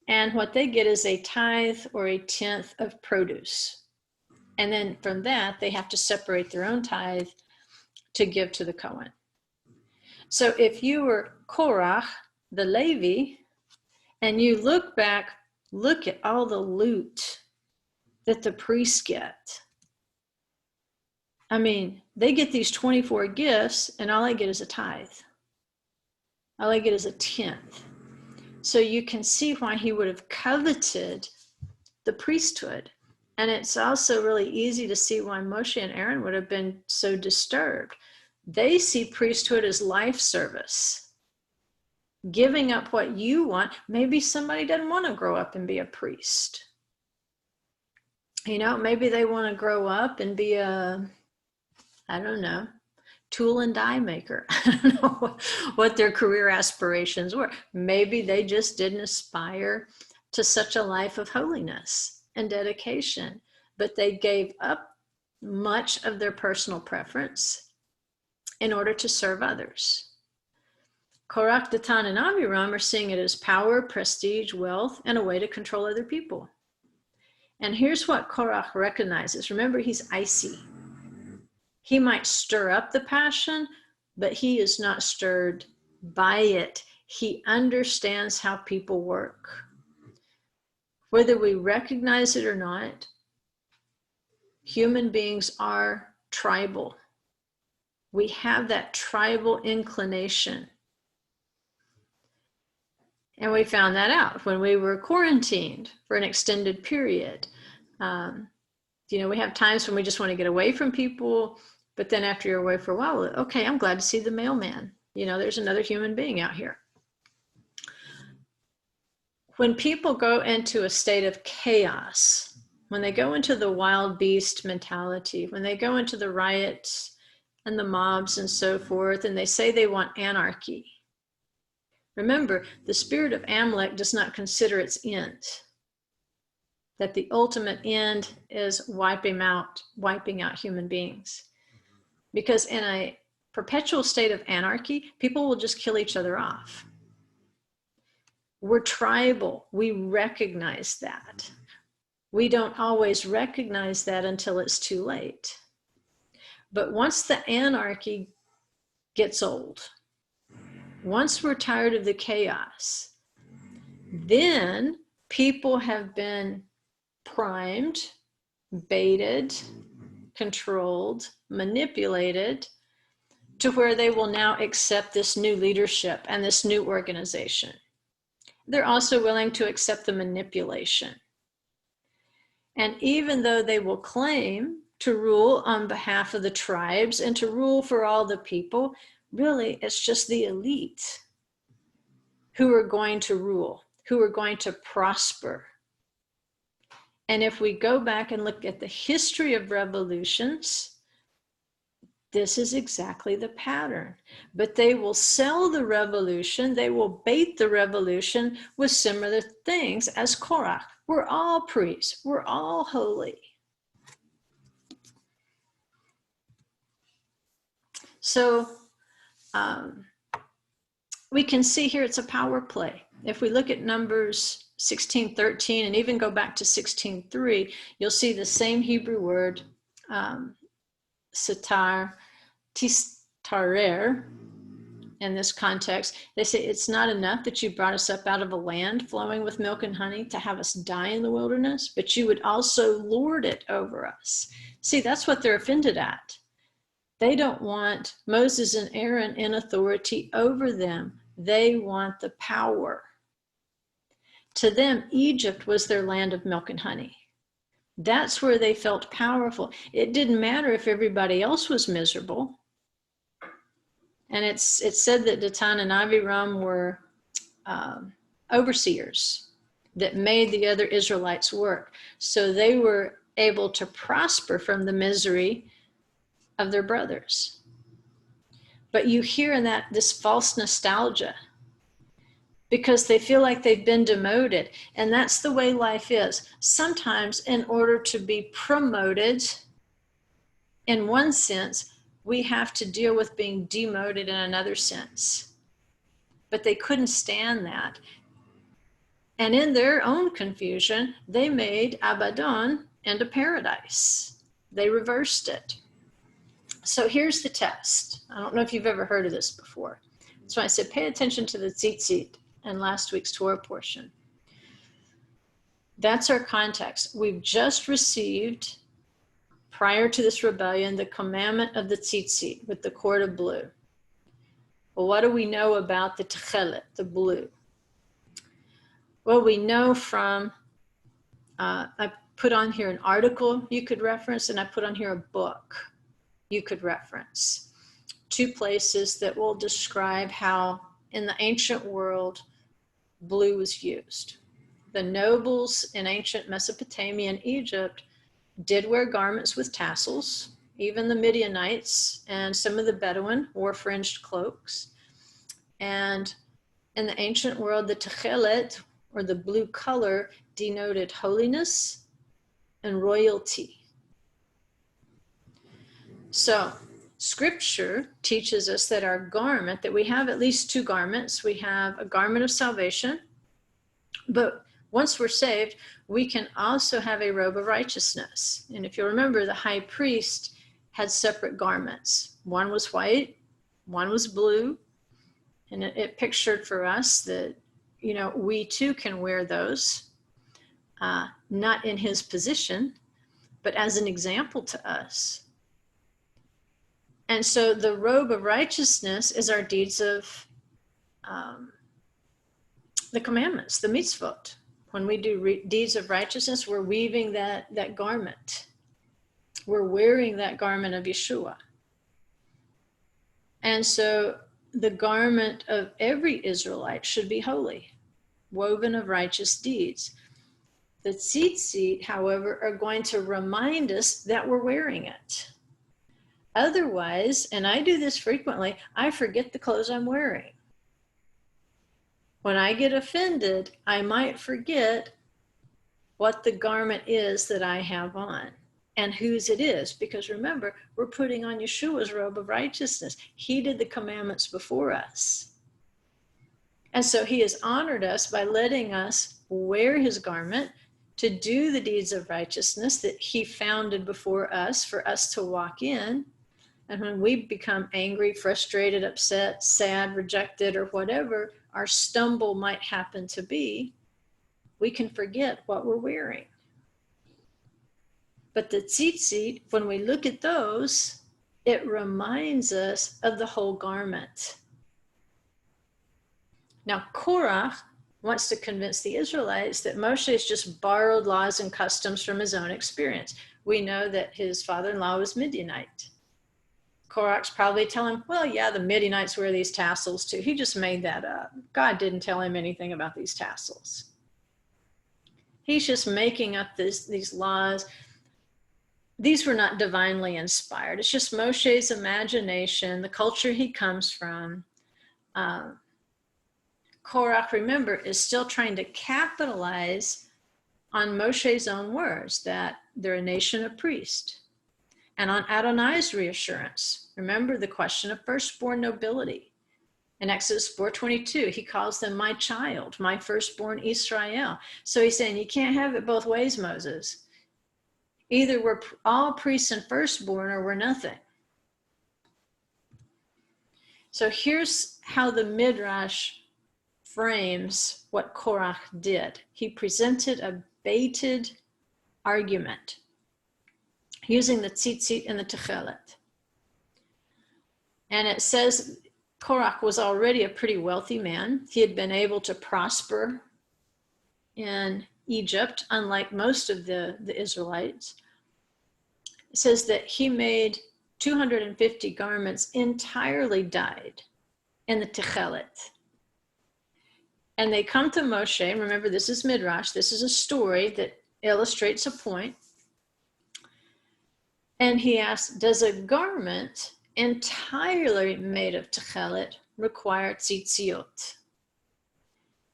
and what they get is a tithe or a tenth of produce. And then from that, they have to separate their own tithe to give to the Kohen. So if you were Korach, the Levi, and you look back, look at all the loot that the priests get. I mean, they get these 24 gifts, and all I get is a tithe. All I get is a tenth. So you can see why he would have coveted the priesthood. And it's also really easy to see why Moshe and Aaron would have been so disturbed. They see priesthood as life service. Giving up what you want. Maybe somebody doesn't want to grow up and be a priest. You know, maybe they want to grow up and be a, I don't know, tool and die maker. I don't know what their career aspirations were. Maybe they just didn't aspire to such a life of holiness and dedication, but they gave up much of their personal preference in order to serve others. Korach, Datan, and Aviram are seeing it as power, prestige, wealth, and a way to control other people. And here's what Korach recognizes. Remember, he's icy. He might stir up the passion, but he is not stirred by it. He understands how people work. Whether we recognize it or not, human beings are tribal. We have that tribal inclination. And we found that out when we were quarantined for an extended period. You know, we have times when we just want to get away from people, but then after you're away for a while, okay, I'm glad to see the mailman. You know, there's another human being out here. When people go into a state of chaos, when they go into the wild beast mentality, when they go into the riots and the mobs and so forth, and they say they want anarchy, remember, the spirit of Amalek does not consider its end. That the ultimate end is wiping out human beings. Because in a perpetual state of anarchy, people will just kill each other off. We're tribal. We recognize that. We don't always recognize that until it's too late. But once the anarchy gets old, once we're tired of the chaos, then people have been primed, baited, controlled, manipulated to where they will now accept this new leadership and this new organization. They're also willing to accept the manipulation. And even though they will claim to rule on behalf of the tribes and to rule for all the people, really it's just the elite who are going to rule, who are going to prosper. And if we go back and look at the history of revolutions, this is exactly the pattern. But they will sell the revolution, they will bait the revolution with similar things as Korach. We're all priests, we're all holy. So we can see here it's a power play. If we look at Numbers 16:13 and even go back to 16:3, you'll see the same Hebrew word, sitar, tistarer, in this context. They say it's not enough that you brought us up out of a land flowing with milk and honey to have us die in the wilderness, but you would also lord it over us. See, that's what they're offended at. They don't want Moses and Aaron in authority over them. They want the power. To them, Egypt was their land of milk and honey. That's where they felt powerful. It didn't matter if everybody else was miserable. And it's said that Datan and Aviram were overseers that made the other Israelites work. So they were able to prosper from the misery of their brothers. But you hear in that this false nostalgia because they feel like they've been demoted. And that's the way life is. Sometimes in order to be promoted, in one sense, we have to deal with being demoted in another sense. But they couldn't stand that. And in their own confusion, they made Abaddon into paradise. They reversed it. So here's the test. I don't know if you've ever heard of this before. So I said, pay attention to the tzitzit in last week's Torah portion. That's our context. We've just received, prior to this rebellion, the commandment of the tzitzit with the cord of blue. Well, what do we know about the techelet, the blue? Well, we know from, I put on here an article you could reference, and I put on here a book you could reference. 2 places that will describe how in the ancient world blue was used. The nobles in ancient Mesopotamia and Egypt did wear garments with tassels. Even the Midianites and some of the Bedouin wore fringed cloaks. And in the ancient world, the techelet, or the blue color, denoted holiness and royalty. So Scripture teaches us that our garment, that we have at least 2 garments. We have a garment of salvation, but once we're saved, we can also have a robe of righteousness. And if you remember, the high priest had separate garments. One was white, one was blue, and it pictured for us that, you know, we too can wear those, not in his position, but as an example to us. And so the robe of righteousness is our deeds of the commandments, the mitzvot. When we do deeds of righteousness, we're weaving that garment. We're wearing that garment of Yeshua. And so the garment of every Israelite should be holy, woven of righteous deeds. The tzitzit, however, are going to remind us that we're wearing it. Otherwise, and I do this frequently, I forget the clothes I'm wearing. When I get offended, I might forget what the garment is that I have on and whose it is. Because remember, we're putting on Yeshua's robe of righteousness. He did the commandments before us. And so he has honored us by letting us wear his garment to do the deeds of righteousness that he founded before us for us to walk in. And when we become angry, frustrated, upset, sad, rejected, or whatever our stumble might happen to be, we can forget what we're wearing. But the tzitzit, when we look at those, it reminds us of the whole garment. Now, Korach wants to convince the Israelites that Moshe has just borrowed laws and customs from his own experience. We know that his father-in-law was Midianite. Korach's probably telling, well, yeah, the Midianites wear these tassels too. He just made that up. God didn't tell him anything about these tassels. He's just making up these laws. These were not divinely inspired. It's just Moshe's imagination, the culture he comes from. Korach, remember, is still trying to capitalize on Moshe's own words that they're a nation of priests. And on Adonai's reassurance, remember the question of firstborn nobility. In Exodus 4:22, he calls them my child, my firstborn Israel. So he's saying, you can't have it both ways, Moses. Either we're all priests and firstborn or we're nothing. So here's how the Midrash frames what Korach did. He presented a baited argument using the tzitzit and the techelet. And it says Korach was already a pretty wealthy man. He had been able to prosper in Egypt, unlike most of the Israelites. It says that he made 250 garments entirely dyed in the techelet. And they come to Moshe. Remember, this is Midrash. This is a story that illustrates a point. And he asked, does a garment entirely made of techelet require tzitziot?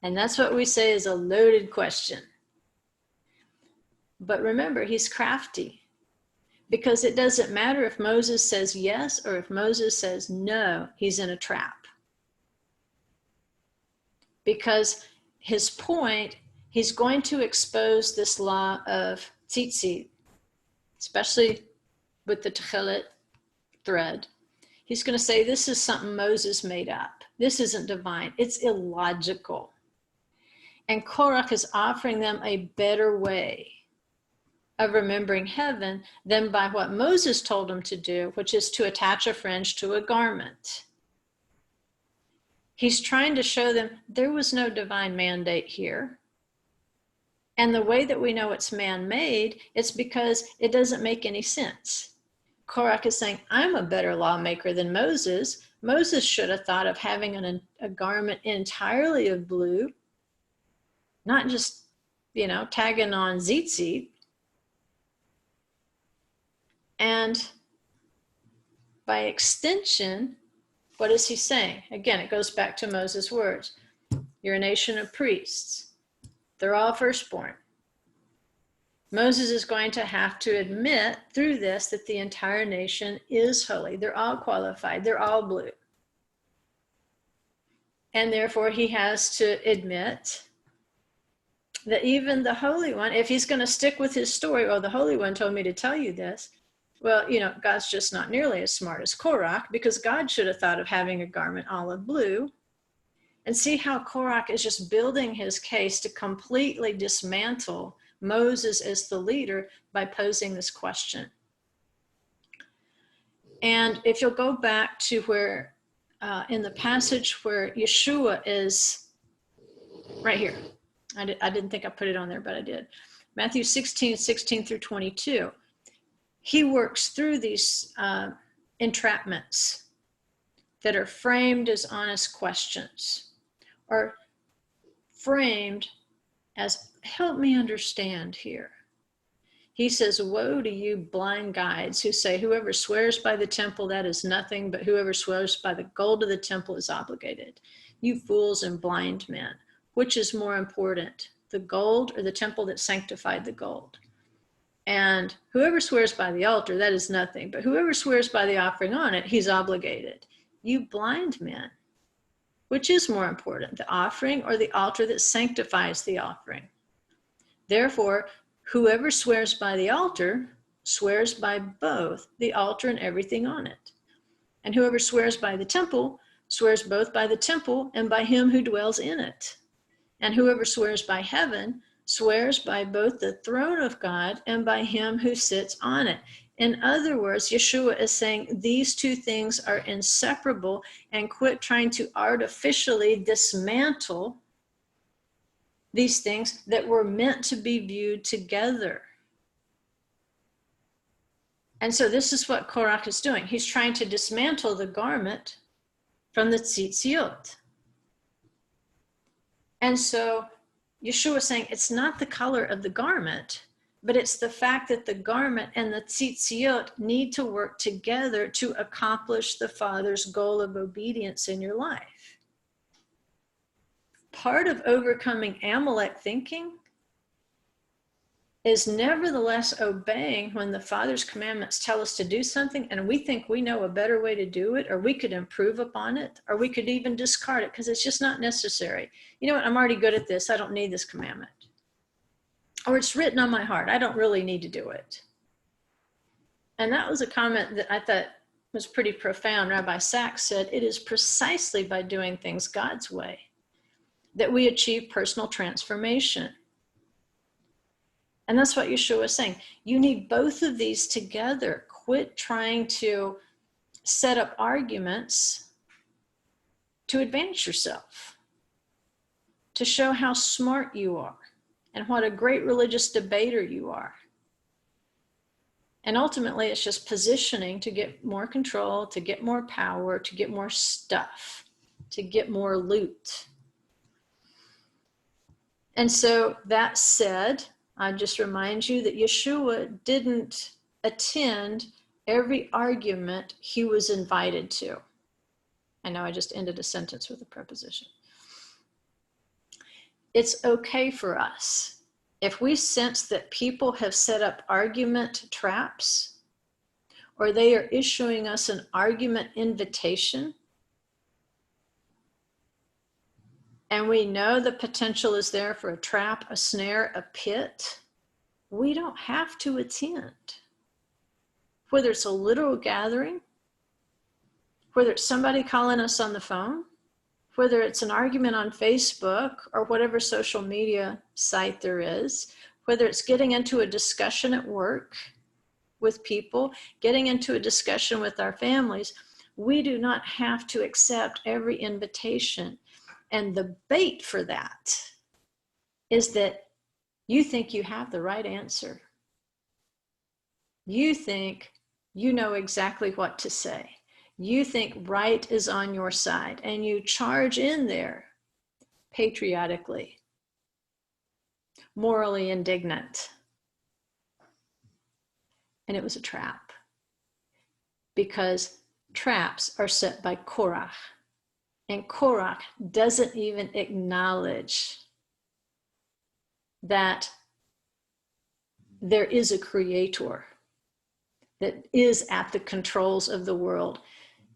And that's what we say is a loaded question. But remember, he's crafty, because it doesn't matter if Moses says yes or if Moses says no, he's in a trap. Because his point, he's going to expose this law of tzitzit, especially with the techelet thread. He's going to say, this is something Moses made up. This isn't divine. It's illogical. And Korach is offering them a better way of remembering heaven than by what Moses told him to do, which is to attach a fringe to a garment. He's trying to show them there was no divine mandate here. And the way that we know it's man-made, it's because it doesn't make any sense. Korach is saying, I'm a better lawmaker than Moses. Moses should have thought of having a garment entirely of blue, not just, tagging on tzitzit. And by extension, what is he saying? Again, it goes back to Moses' words. You're a nation of priests. They're all firstborn. Moses is going to have to admit through this that the entire nation is holy. They're all qualified. They're all blue. And therefore, he has to admit that even the Holy One, if he's going to stick with his story, oh, the Holy One told me to tell you this. Well, God's just not nearly as smart as Korach, because God should have thought of having a garment olive blue. And see how Korach is just building his case to completely dismantle Moses as the leader by posing this question. And if you'll go back to where, in the passage where Yeshua is, right here. I didn't think I put it on there, but I did. Matthew 16 through 22. He works through these entrapments that are framed as honest questions, or framed as, help me understand here. He says, woe to you blind guides who say, whoever swears by the temple, that is nothing, but whoever swears by the gold of the temple is obligated. You fools and blind men, which is more important, the gold or the temple that sanctified the gold? And whoever swears by the altar, that is nothing. But whoever swears by the offering on it, he's obligated. You blind men, which is more important, the offering or the altar that sanctifies the offering? Therefore, whoever swears by the altar swears by both the altar and everything on it. And whoever swears by the temple swears both by the temple and by him who dwells in it. And whoever swears by heaven swears by both the throne of God and by him who sits on it. In other words, Yeshua is saying these two things are inseparable, and quit trying to artificially dismantle these things that were meant to be viewed together. And so this is what Korach is doing. He's trying to dismantle the garment from the tzitziot. And so Yeshua is saying it's not the color of the garment, but it's the fact that the garment and the tzitziot need to work together to accomplish the Father's goal of obedience in your life. Part of overcoming Amalek thinking is nevertheless obeying when the Father's commandments tell us to do something and we think we know a better way to do it, or we could improve upon it, or we could even discard it because it's just not necessary. You know what? I'm already good at this. I don't need this commandment. Or it's written on my heart. I don't really need to do it. And that was a comment that I thought was pretty profound. Rabbi Sachs said, it is precisely by doing things God's way that we achieve personal transformation. And that's what Yeshua is saying. You need both of these together. Quit trying to set up arguments to advance yourself, to show how smart you are and what a great religious debater you are. And ultimately, it's just positioning to get more control, to get more power, to get more stuff, to get more loot. And so that said, I just remind you that Yeshua didn't attend every argument he was invited to. I know I just ended a sentence with a preposition. It's okay for us. If we sense that people have set up argument traps, or they are issuing us an argument invitation, and we know the potential is there for a trap, a snare, a pit, we don't have to attend. Whether it's a literal gathering, whether it's somebody calling us on the phone, whether it's an argument on Facebook or whatever social media site there is, whether it's getting into a discussion at work with people, getting into a discussion with our families, we do not have to accept every invitation. And the bait for that is that you think you have the right answer. You think you know exactly what to say. You think right is on your side, and you charge in there patriotically, morally indignant. And it was a trap, because traps are set by Korach, and Korach doesn't even acknowledge that there is a creator that is at the controls of the world.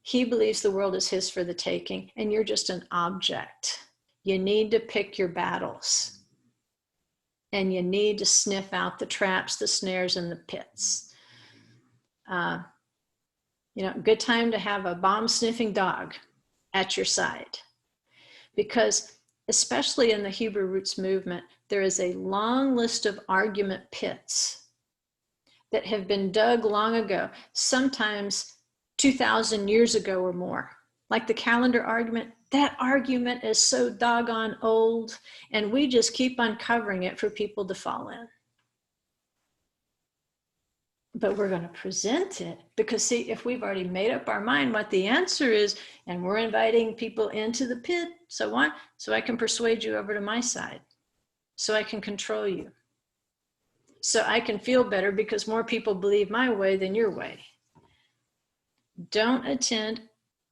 He believes the world is his for the taking, and you're just an object. You need to pick your battles, and you need to sniff out the traps, the snares, and the pits. Good time to have a bomb-sniffing dog at your side, because especially in the Hebrew roots movement, there is a long list of argument pits that have been dug long ago, sometimes 2,000 years ago or more. Like the calendar argument, that argument is so doggone old, and we just keep uncovering it for people to fall in. But we're going to present it, because see, if we've already made up our mind what the answer is, and we're inviting people into the pit, so what? So I can persuade you over to my side, so I can control you, so I can feel better because more people believe my way than your way. Don't attend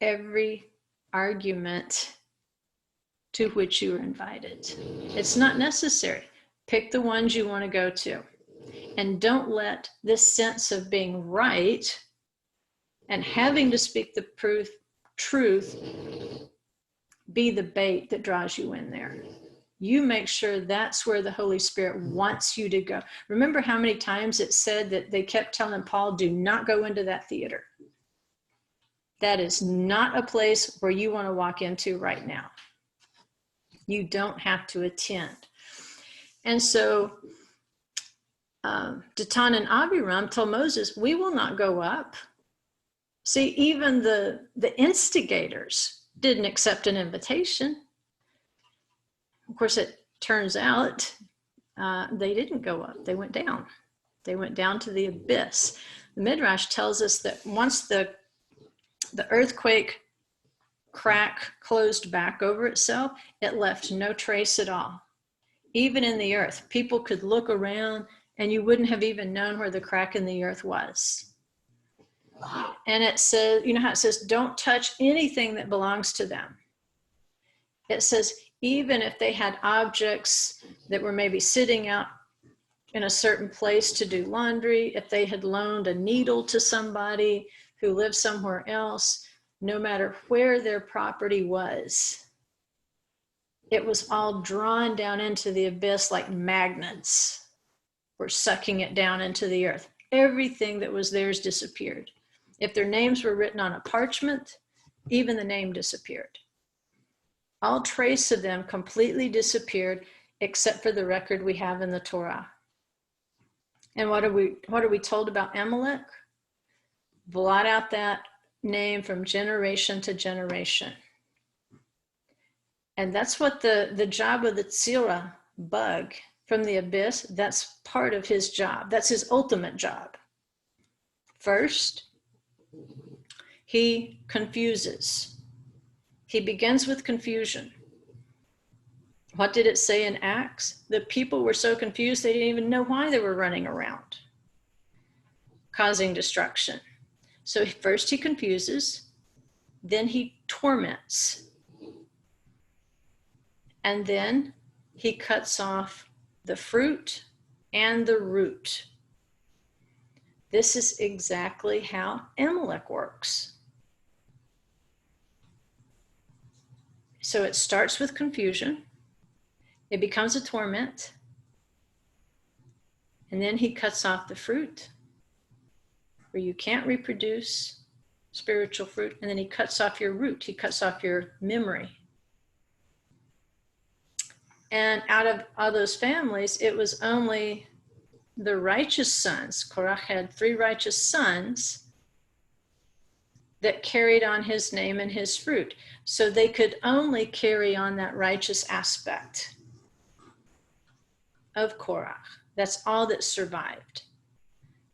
every argument to which you are invited. It's not necessary. Pick the ones you want to go to. And don't let this sense of being right and having to speak the truth be the bait that draws you in there. You make sure that's where the Holy Spirit wants you to go. Remember how many times it said that they kept telling Paul, do not go into that theater. That is not a place where you want to walk into right now. You don't have to attend. And so Dathan and Abiram told Moses, we will not go up. See, even the instigators didn't accept an invitation. Of course, it turns out they didn't go up. They went down. They went down to the abyss. The Midrash tells us that once the earthquake crack closed back over itself, it left no trace at all. Even in the earth, people could look around and you wouldn't have even known where the crack in the earth was. And it says, you know how it says, don't touch anything that belongs to them. It says, even if they had objects that were maybe sitting out in a certain place to do laundry, if they had loaned a needle to somebody who lived somewhere else, no matter where their property was, it was all drawn down into the abyss like magnets. Were sucking it down into the earth. Everything that was theirs disappeared. If their names were written on a parchment, even the name disappeared. All trace of them completely disappeared, except for the record we have in the Torah. And what are we told about Amalek? Blot out that name from generation to generation. And that's what the job of the Tzira bug from the abyss, that's part of his job. That's his ultimate job. First, he confuses. He begins with confusion. What did it say in Acts? The people were so confused they didn't even know why they were running around, causing destruction. So first he confuses, then he torments, and then he cuts off the fruit and the root. This is exactly how Amalek works. So it starts with confusion, it becomes a torment, and then he cuts off the fruit, where you can't reproduce spiritual fruit, and then he cuts off your root, he cuts off your memory. And out of all those families, it was only the righteous sons. Korach had 3 righteous sons that carried on his name and his fruit. So they could only carry on that righteous aspect of Korach. That's all that survived,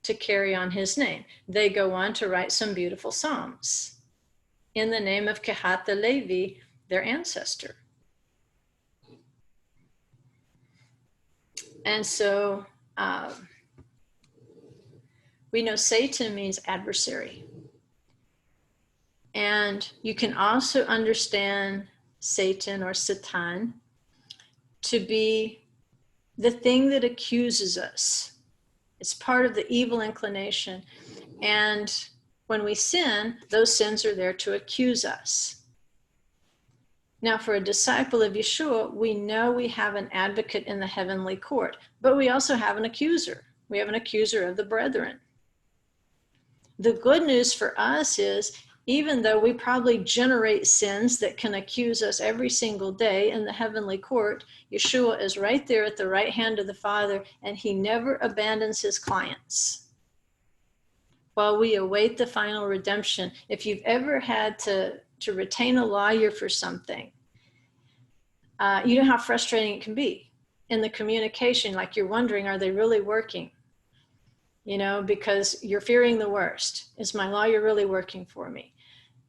to carry on his name. They go on to write some beautiful psalms in the name of Kehat the Levi, their ancestor. And so we know Satan means adversary. And you can also understand Satan or Satan to be the thing that accuses us. It's part of the evil inclination. And when we sin, those sins are there to accuse us. Now, for a disciple of Yeshua, we know we have an advocate in the heavenly court, but we also have an accuser. We have an accuser of the brethren. The good news for us is, even though we probably generate sins that can accuse us every single day in the heavenly court, Yeshua is right there at the right hand of the Father, and he never abandons his clients while we await the final redemption. If you've ever had to retain a lawyer for something, you know how frustrating it can be in the communication, like you're wondering, are they really working? You know, because you're fearing the worst. Is my lawyer really working for me?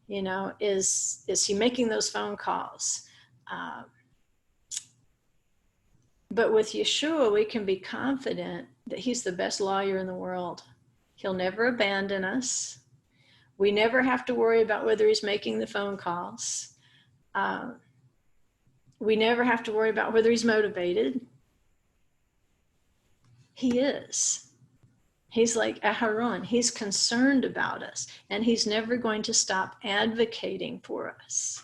You know, is he making those phone calls? But with Yeshua, we can be confident that he's the best lawyer in the world. He'll never abandon us. We never have to worry about whether he's making the phone calls. We never have to worry about whether he's motivated. He is. He's like Aharon. He's concerned about us, and he's never going to stop advocating for us.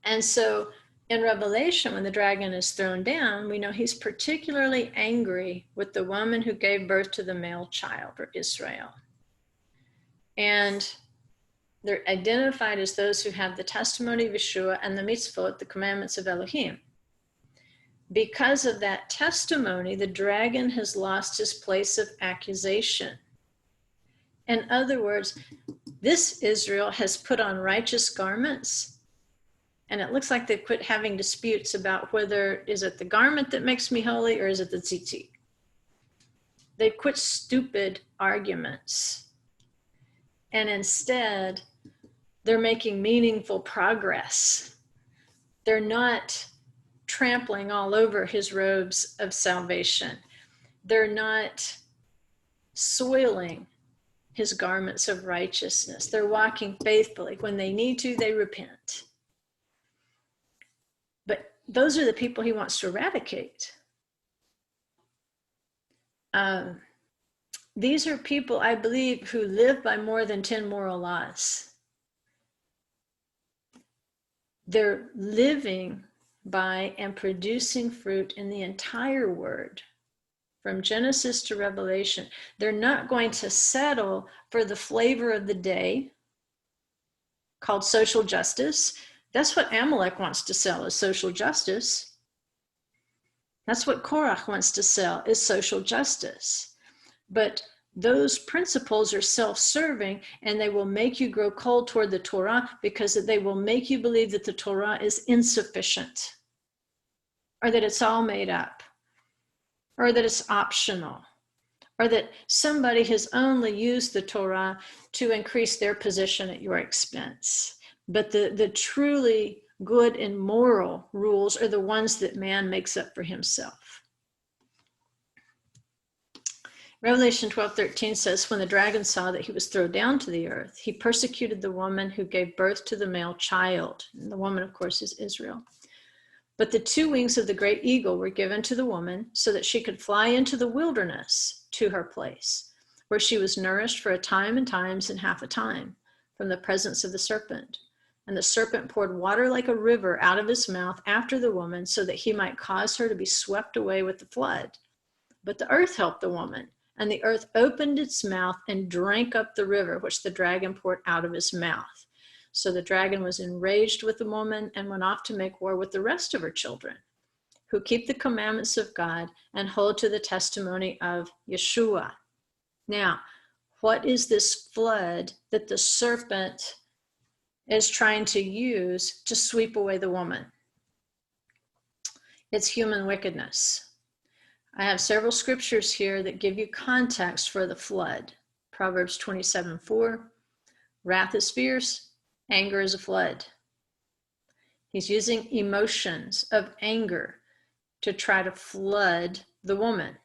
And so in Revelation, when the dragon is thrown down, we know he's particularly angry with the woman who gave birth to the male child, or Israel. And they're identified as those who have the testimony of Yeshua and the mitzvot, the commandments of Elohim. Because of that testimony, the dragon has lost his place of accusation. In other words, this Israel has put on righteous garments, and it looks like they've quit having disputes about whether, is it the garment that makes me holy or is it the tzitzit? They've quit stupid arguments. And instead, they're making meaningful progress. They're not trampling all over his robes of salvation. They're not soiling his garments of righteousness. They're walking faithfully. When they need to, they repent. But those are the people he wants to eradicate. These are people, I believe, who live by more than 10 moral laws. They're living by and producing fruit in the entire word, from Genesis to Revelation. They're not going to settle for the flavor of the day called social justice. That's what Amalek wants to sell, is social justice. That's what Korach wants to sell, is social justice. But those principles are self-serving, and they will make you grow cold toward the Torah, because they will make you believe that the Torah is insufficient, or that it's all made up, or that it's optional, or that somebody has only used the Torah to increase their position at your expense. But the truly good and moral rules are the ones that man makes up for himself. Revelation 12:13 says, when the dragon saw that he was thrown down to the earth, he persecuted the woman who gave birth to the male child. And the woman, of course, is Israel. But the 2 wings of the great eagle were given to the woman so that she could fly into the wilderness to her place, where she was nourished for a time and times and half a time from the presence of the serpent. And the serpent poured water like a river out of his mouth after the woman so that he might cause her to be swept away with the flood. But the earth helped the woman, and the earth opened its mouth and drank up the river which the dragon poured out of his mouth. So the dragon was enraged with the woman and went off to make war with the rest of her children, who keep the commandments of God and hold to the testimony of Yeshua. Now, what is this flood that the serpent is trying to use to sweep away the woman? It's human wickedness. I have several scriptures here that give you context for the flood. Proverbs 27:4, wrath is fierce, anger is a flood. He's using emotions of anger to try to flood the woman.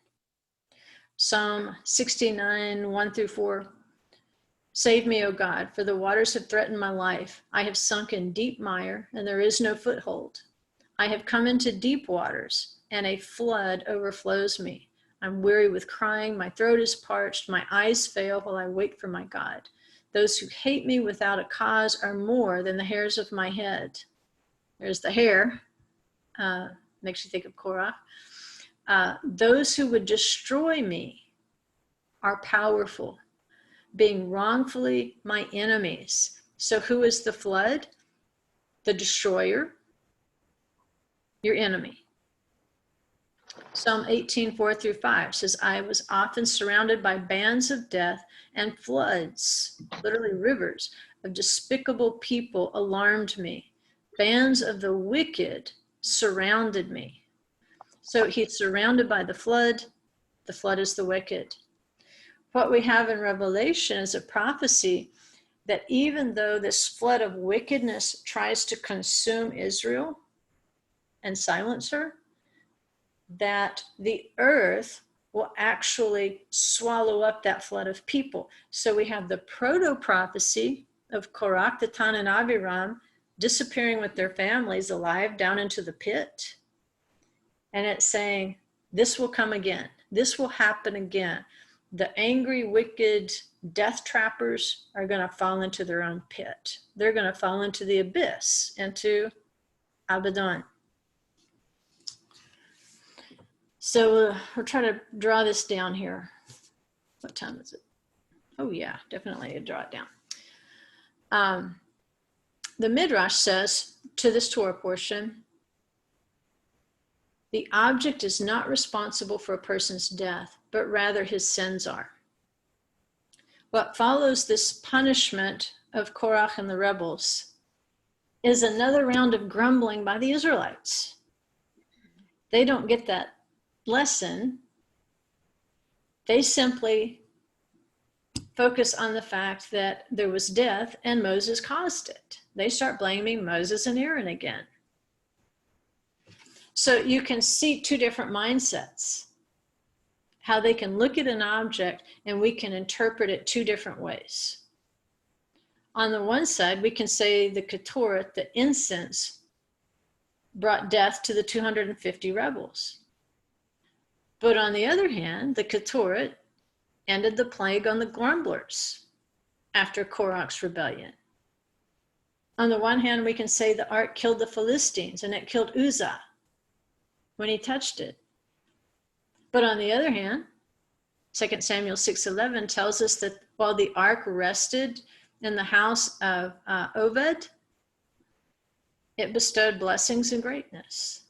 Psalm 69, 1-4, save me, O God, for the waters have threatened my life. I have sunk in deep mire, and there is no foothold. I have come into deep waters, and a flood overflows me. I'm weary with crying. My throat is parched. My eyes fail while I wait for my God. Those who hate me without a cause are more than the hairs of my head. There's the hair. Makes you think of Korach. Those who would destroy me are powerful, being wrongfully my enemies. So who is the flood? The destroyer, your enemy. Psalm 18:4-5 says, I was often surrounded by bands of death, and floods, literally rivers, of despicable people alarmed me. Bands of the wicked surrounded me. So he's surrounded by the flood. The flood is the wicked. What we have in Revelation is a prophecy that even though this flood of wickedness tries to consume Israel and silence her, that the earth will actually swallow up that flood of people. So we have the proto-prophecy of Korach, Datan, and Abiram disappearing with their families alive down into the pit. And it's saying, this will come again. This will happen again. The angry, wicked death trappers are going to fall into their own pit. They're going to fall into the abyss, into Abaddon. So we'll try to draw this down here. What time is it? Oh yeah, definitely draw it down. The Midrash says to this Torah portion, the object is not responsible for a person's death, but rather his sins are. What follows this punishment of Korach and the rebels is another round of grumbling by the Israelites. They don't get that lesson. They simply focus on the fact that there was death and Moses caused it. They start blaming Moses and Aaron again. So you can see two different mindsets, how they can look at an object and we can interpret it two different ways. On the one side, we can say the Ketoret, the incense, brought death to the 250 rebels. But on the other hand, the Ketoret ended the plague on the grumblers after Korach's rebellion. On the one hand, we can say the ark killed the Philistines and it killed Uzzah when he touched it. But on the other hand, 2 Samuel 6:11 tells us that while the ark rested in the house of Obed, it bestowed blessings and greatness.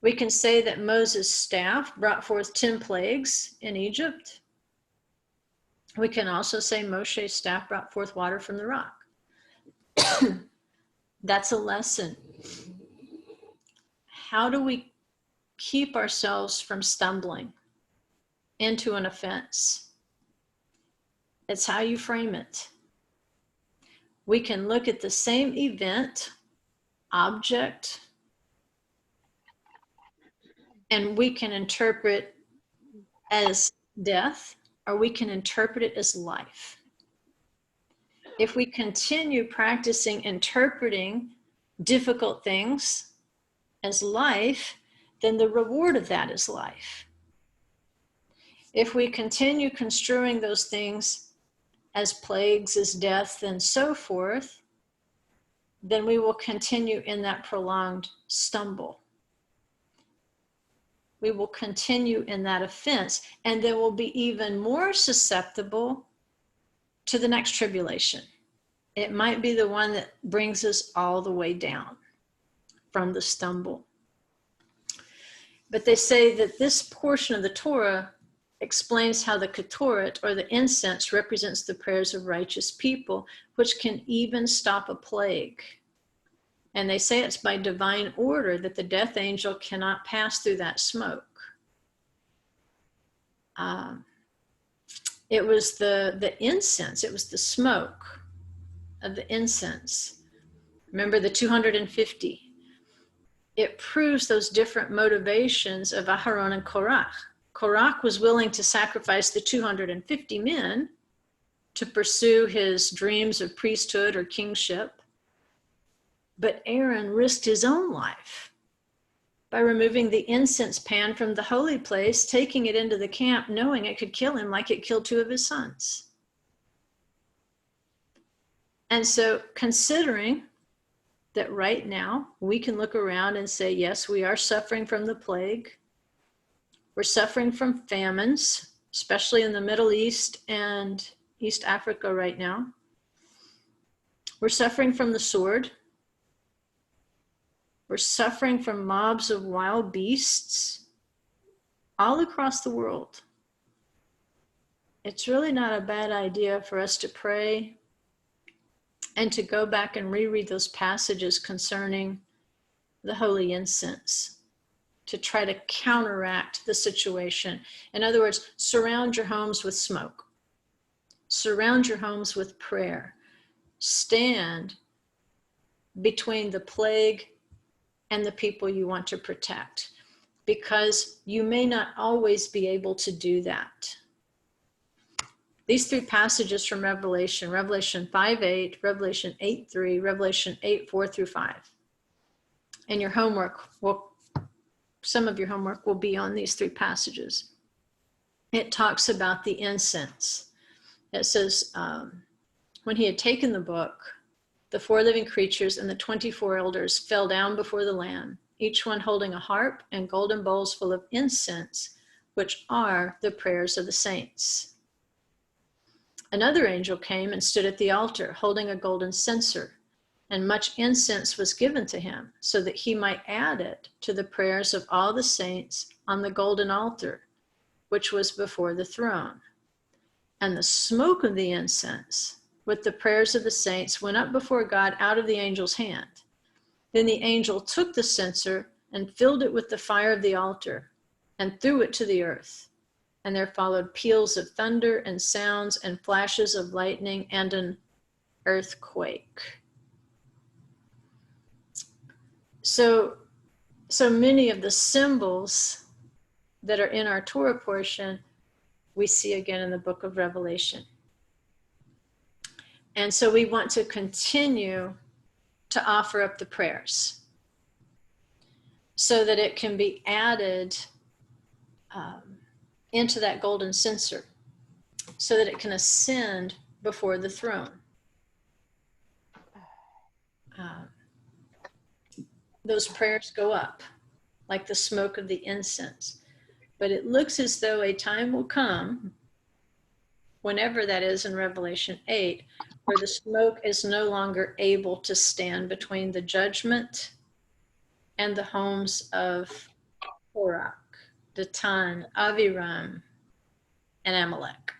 We can say that Moses' staff brought forth 10 plagues in Egypt. We can also say Moshe's staff brought forth water from the rock. That's a lesson. How do we keep ourselves from stumbling into an offense? It's how you frame it. We can look at the same event, object, and we can interpret as death, or we can interpret it as life. If we continue practicing interpreting difficult things as life, then the reward of that is life. If we continue construing those things as plagues, as death, and so forth, then we will continue in that prolonged stumble. We will continue in that offense, and then we'll be even more susceptible to the next tribulation. It might be the one that brings us all the way down from the stumble. But they say that this portion of the Torah explains how the ketoret, or the incense, represents the prayers of righteous people, which can even stop a plague. And they say it's by divine order that the death angel cannot pass through that smoke. It was the incense, it was the smoke of the incense. Remember the 250. It proves those different motivations of Aharon and Korach. Korach was willing to sacrifice the 250 men to pursue his dreams of priesthood or kingship. But Aaron risked his own life by removing the incense pan from the holy place, taking it into the camp, knowing it could kill him like it killed two of his sons. And so, considering that right now we can look around and say, yes, we are suffering from the plague. We're suffering from famines, especially in the Middle East and East Africa right now. We're suffering from the sword. We're suffering from mobs of wild beasts all across the world. It's really not a bad idea for us to pray and to go back and reread those passages concerning the holy incense to try to counteract the situation. In other words, surround your homes with smoke. Surround your homes with prayer. Stand between the plague and the people you want to protect, because you may not always be able to do that. These three passages from Revelation, Revelation 5:8, Revelation 8:3, Revelation 8:4 through 5. And your homework some of your homework will be on these three passages. It talks about the incense. It says, when he had taken the book, the 4 living creatures and the 24 elders fell down before the Lamb, each one holding a harp and golden bowls full of incense, which are the prayers of the saints. Another angel came and stood at the altar, holding a golden censer, and much incense was given to him, so that he might add it to the prayers of all the saints on the golden altar, which was before the throne. And the smoke of the incense, with the prayers of the saints, went up before God out of the angel's hand. Then the angel took the censer and filled it with the fire of the altar, and threw it to the earth. And there followed peals of thunder and sounds and flashes of lightning and an earthquake. So many of the symbols that are in our Torah portion, we see again in the book of Revelation. And so we want to continue to offer up the prayers so that it can be added into that golden censer, so that it can ascend before the throne. Those prayers go up like the smoke of the incense. But it looks as though a time will come, whenever that is in Revelation 8, where the smoke is no longer able to stand between the judgment and the homes of Korach, Datan, Aviram, and Amalek.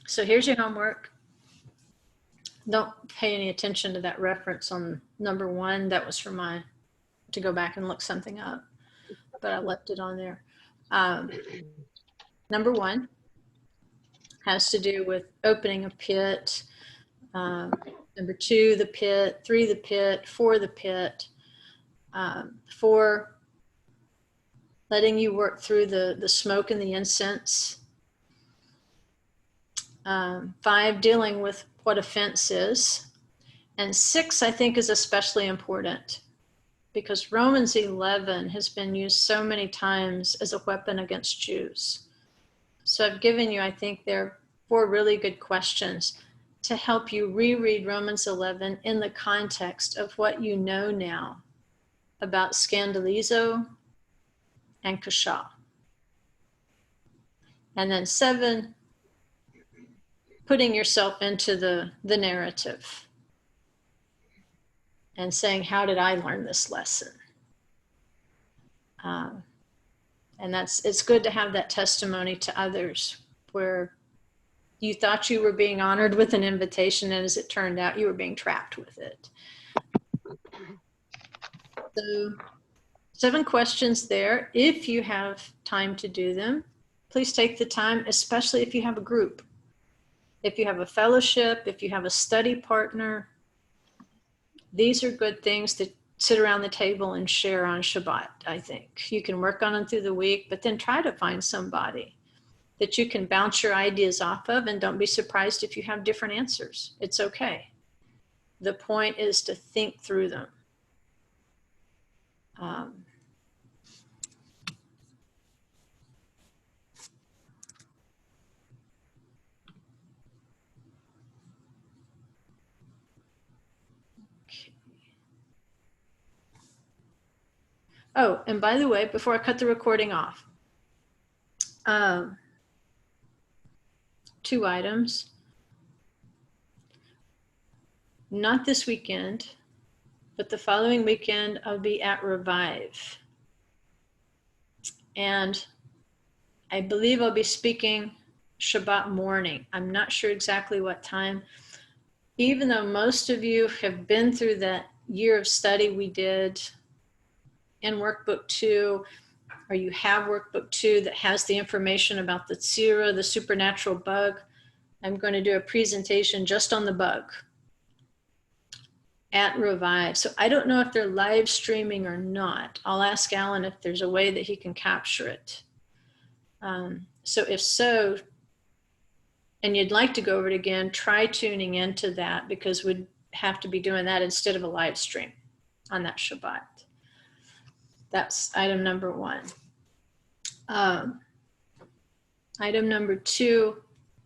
So here's your homework. Don't pay any attention to that reference on number 1. That was for mine to go back and look something up, but I left it on there. Number 1 has to do with opening a pit. Number 2, the pit. 3, the pit. 4, the pit. 4, letting you work through the smoke and the incense. 5, dealing with what offense is. And 6, I think, is especially important because Romans 11 has been used so many times as a weapon against Jews. So I've given you, I think, there 4 really good questions to help you reread Romans 11 in the context of what you know now about scandalizo and kasha. And then 7, putting yourself into the narrative and saying, how did I learn this lesson? And it's good to have that testimony to others where you thought you were being honored with an invitation, and as it turned out, you were being trapped with it. So 7 questions there. If you have time to do them, please take the time, especially if you have a group. If you have a fellowship, if you have a study partner, these are good things to sit around the table and share on Shabbat, I think. You can work on them through the week, but then try to find somebody that you can bounce your ideas off of, and don't be surprised if you have different answers. It's okay. The point is to think through them. Oh, and by the way, before I cut the recording off, 2 items. Not this weekend, but the following weekend I'll be at Revive. And I believe I'll be speaking Shabbat morning. I'm not sure exactly what time. Even though most of you have been through that year of study we did in workbook 2, or you have workbook 2 that has the information about the tzira, the supernatural bug, I'm going to do a presentation just on the bug at Revive. So I don't know if they're live streaming or not. I'll ask Alan if there's a way that he can capture it. So if so, and you'd like to go over it again, try tuning into that, because we'd have to be doing that instead of a live stream on that Shabbat. That's item number 1. Item number 2,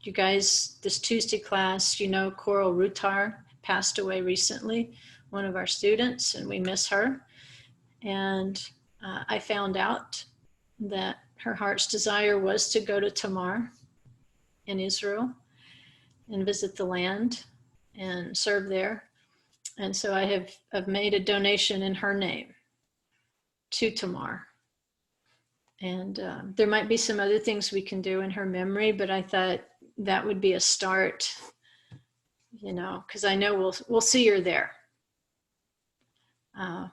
you guys, this Tuesday class, you know, Coral Rutar passed away recently, one of our students, and we miss her. And I found out that her heart's desire was to go to Tamar in Israel and visit the land and serve there. And so I have made a donation in her name to Tamar. And there might be some other things we can do in her memory, but I thought that would be a start, you know, because I know we'll see her there.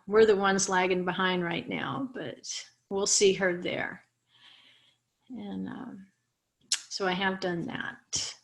We're the ones lagging behind right now, but we'll see her there. And so I have done that.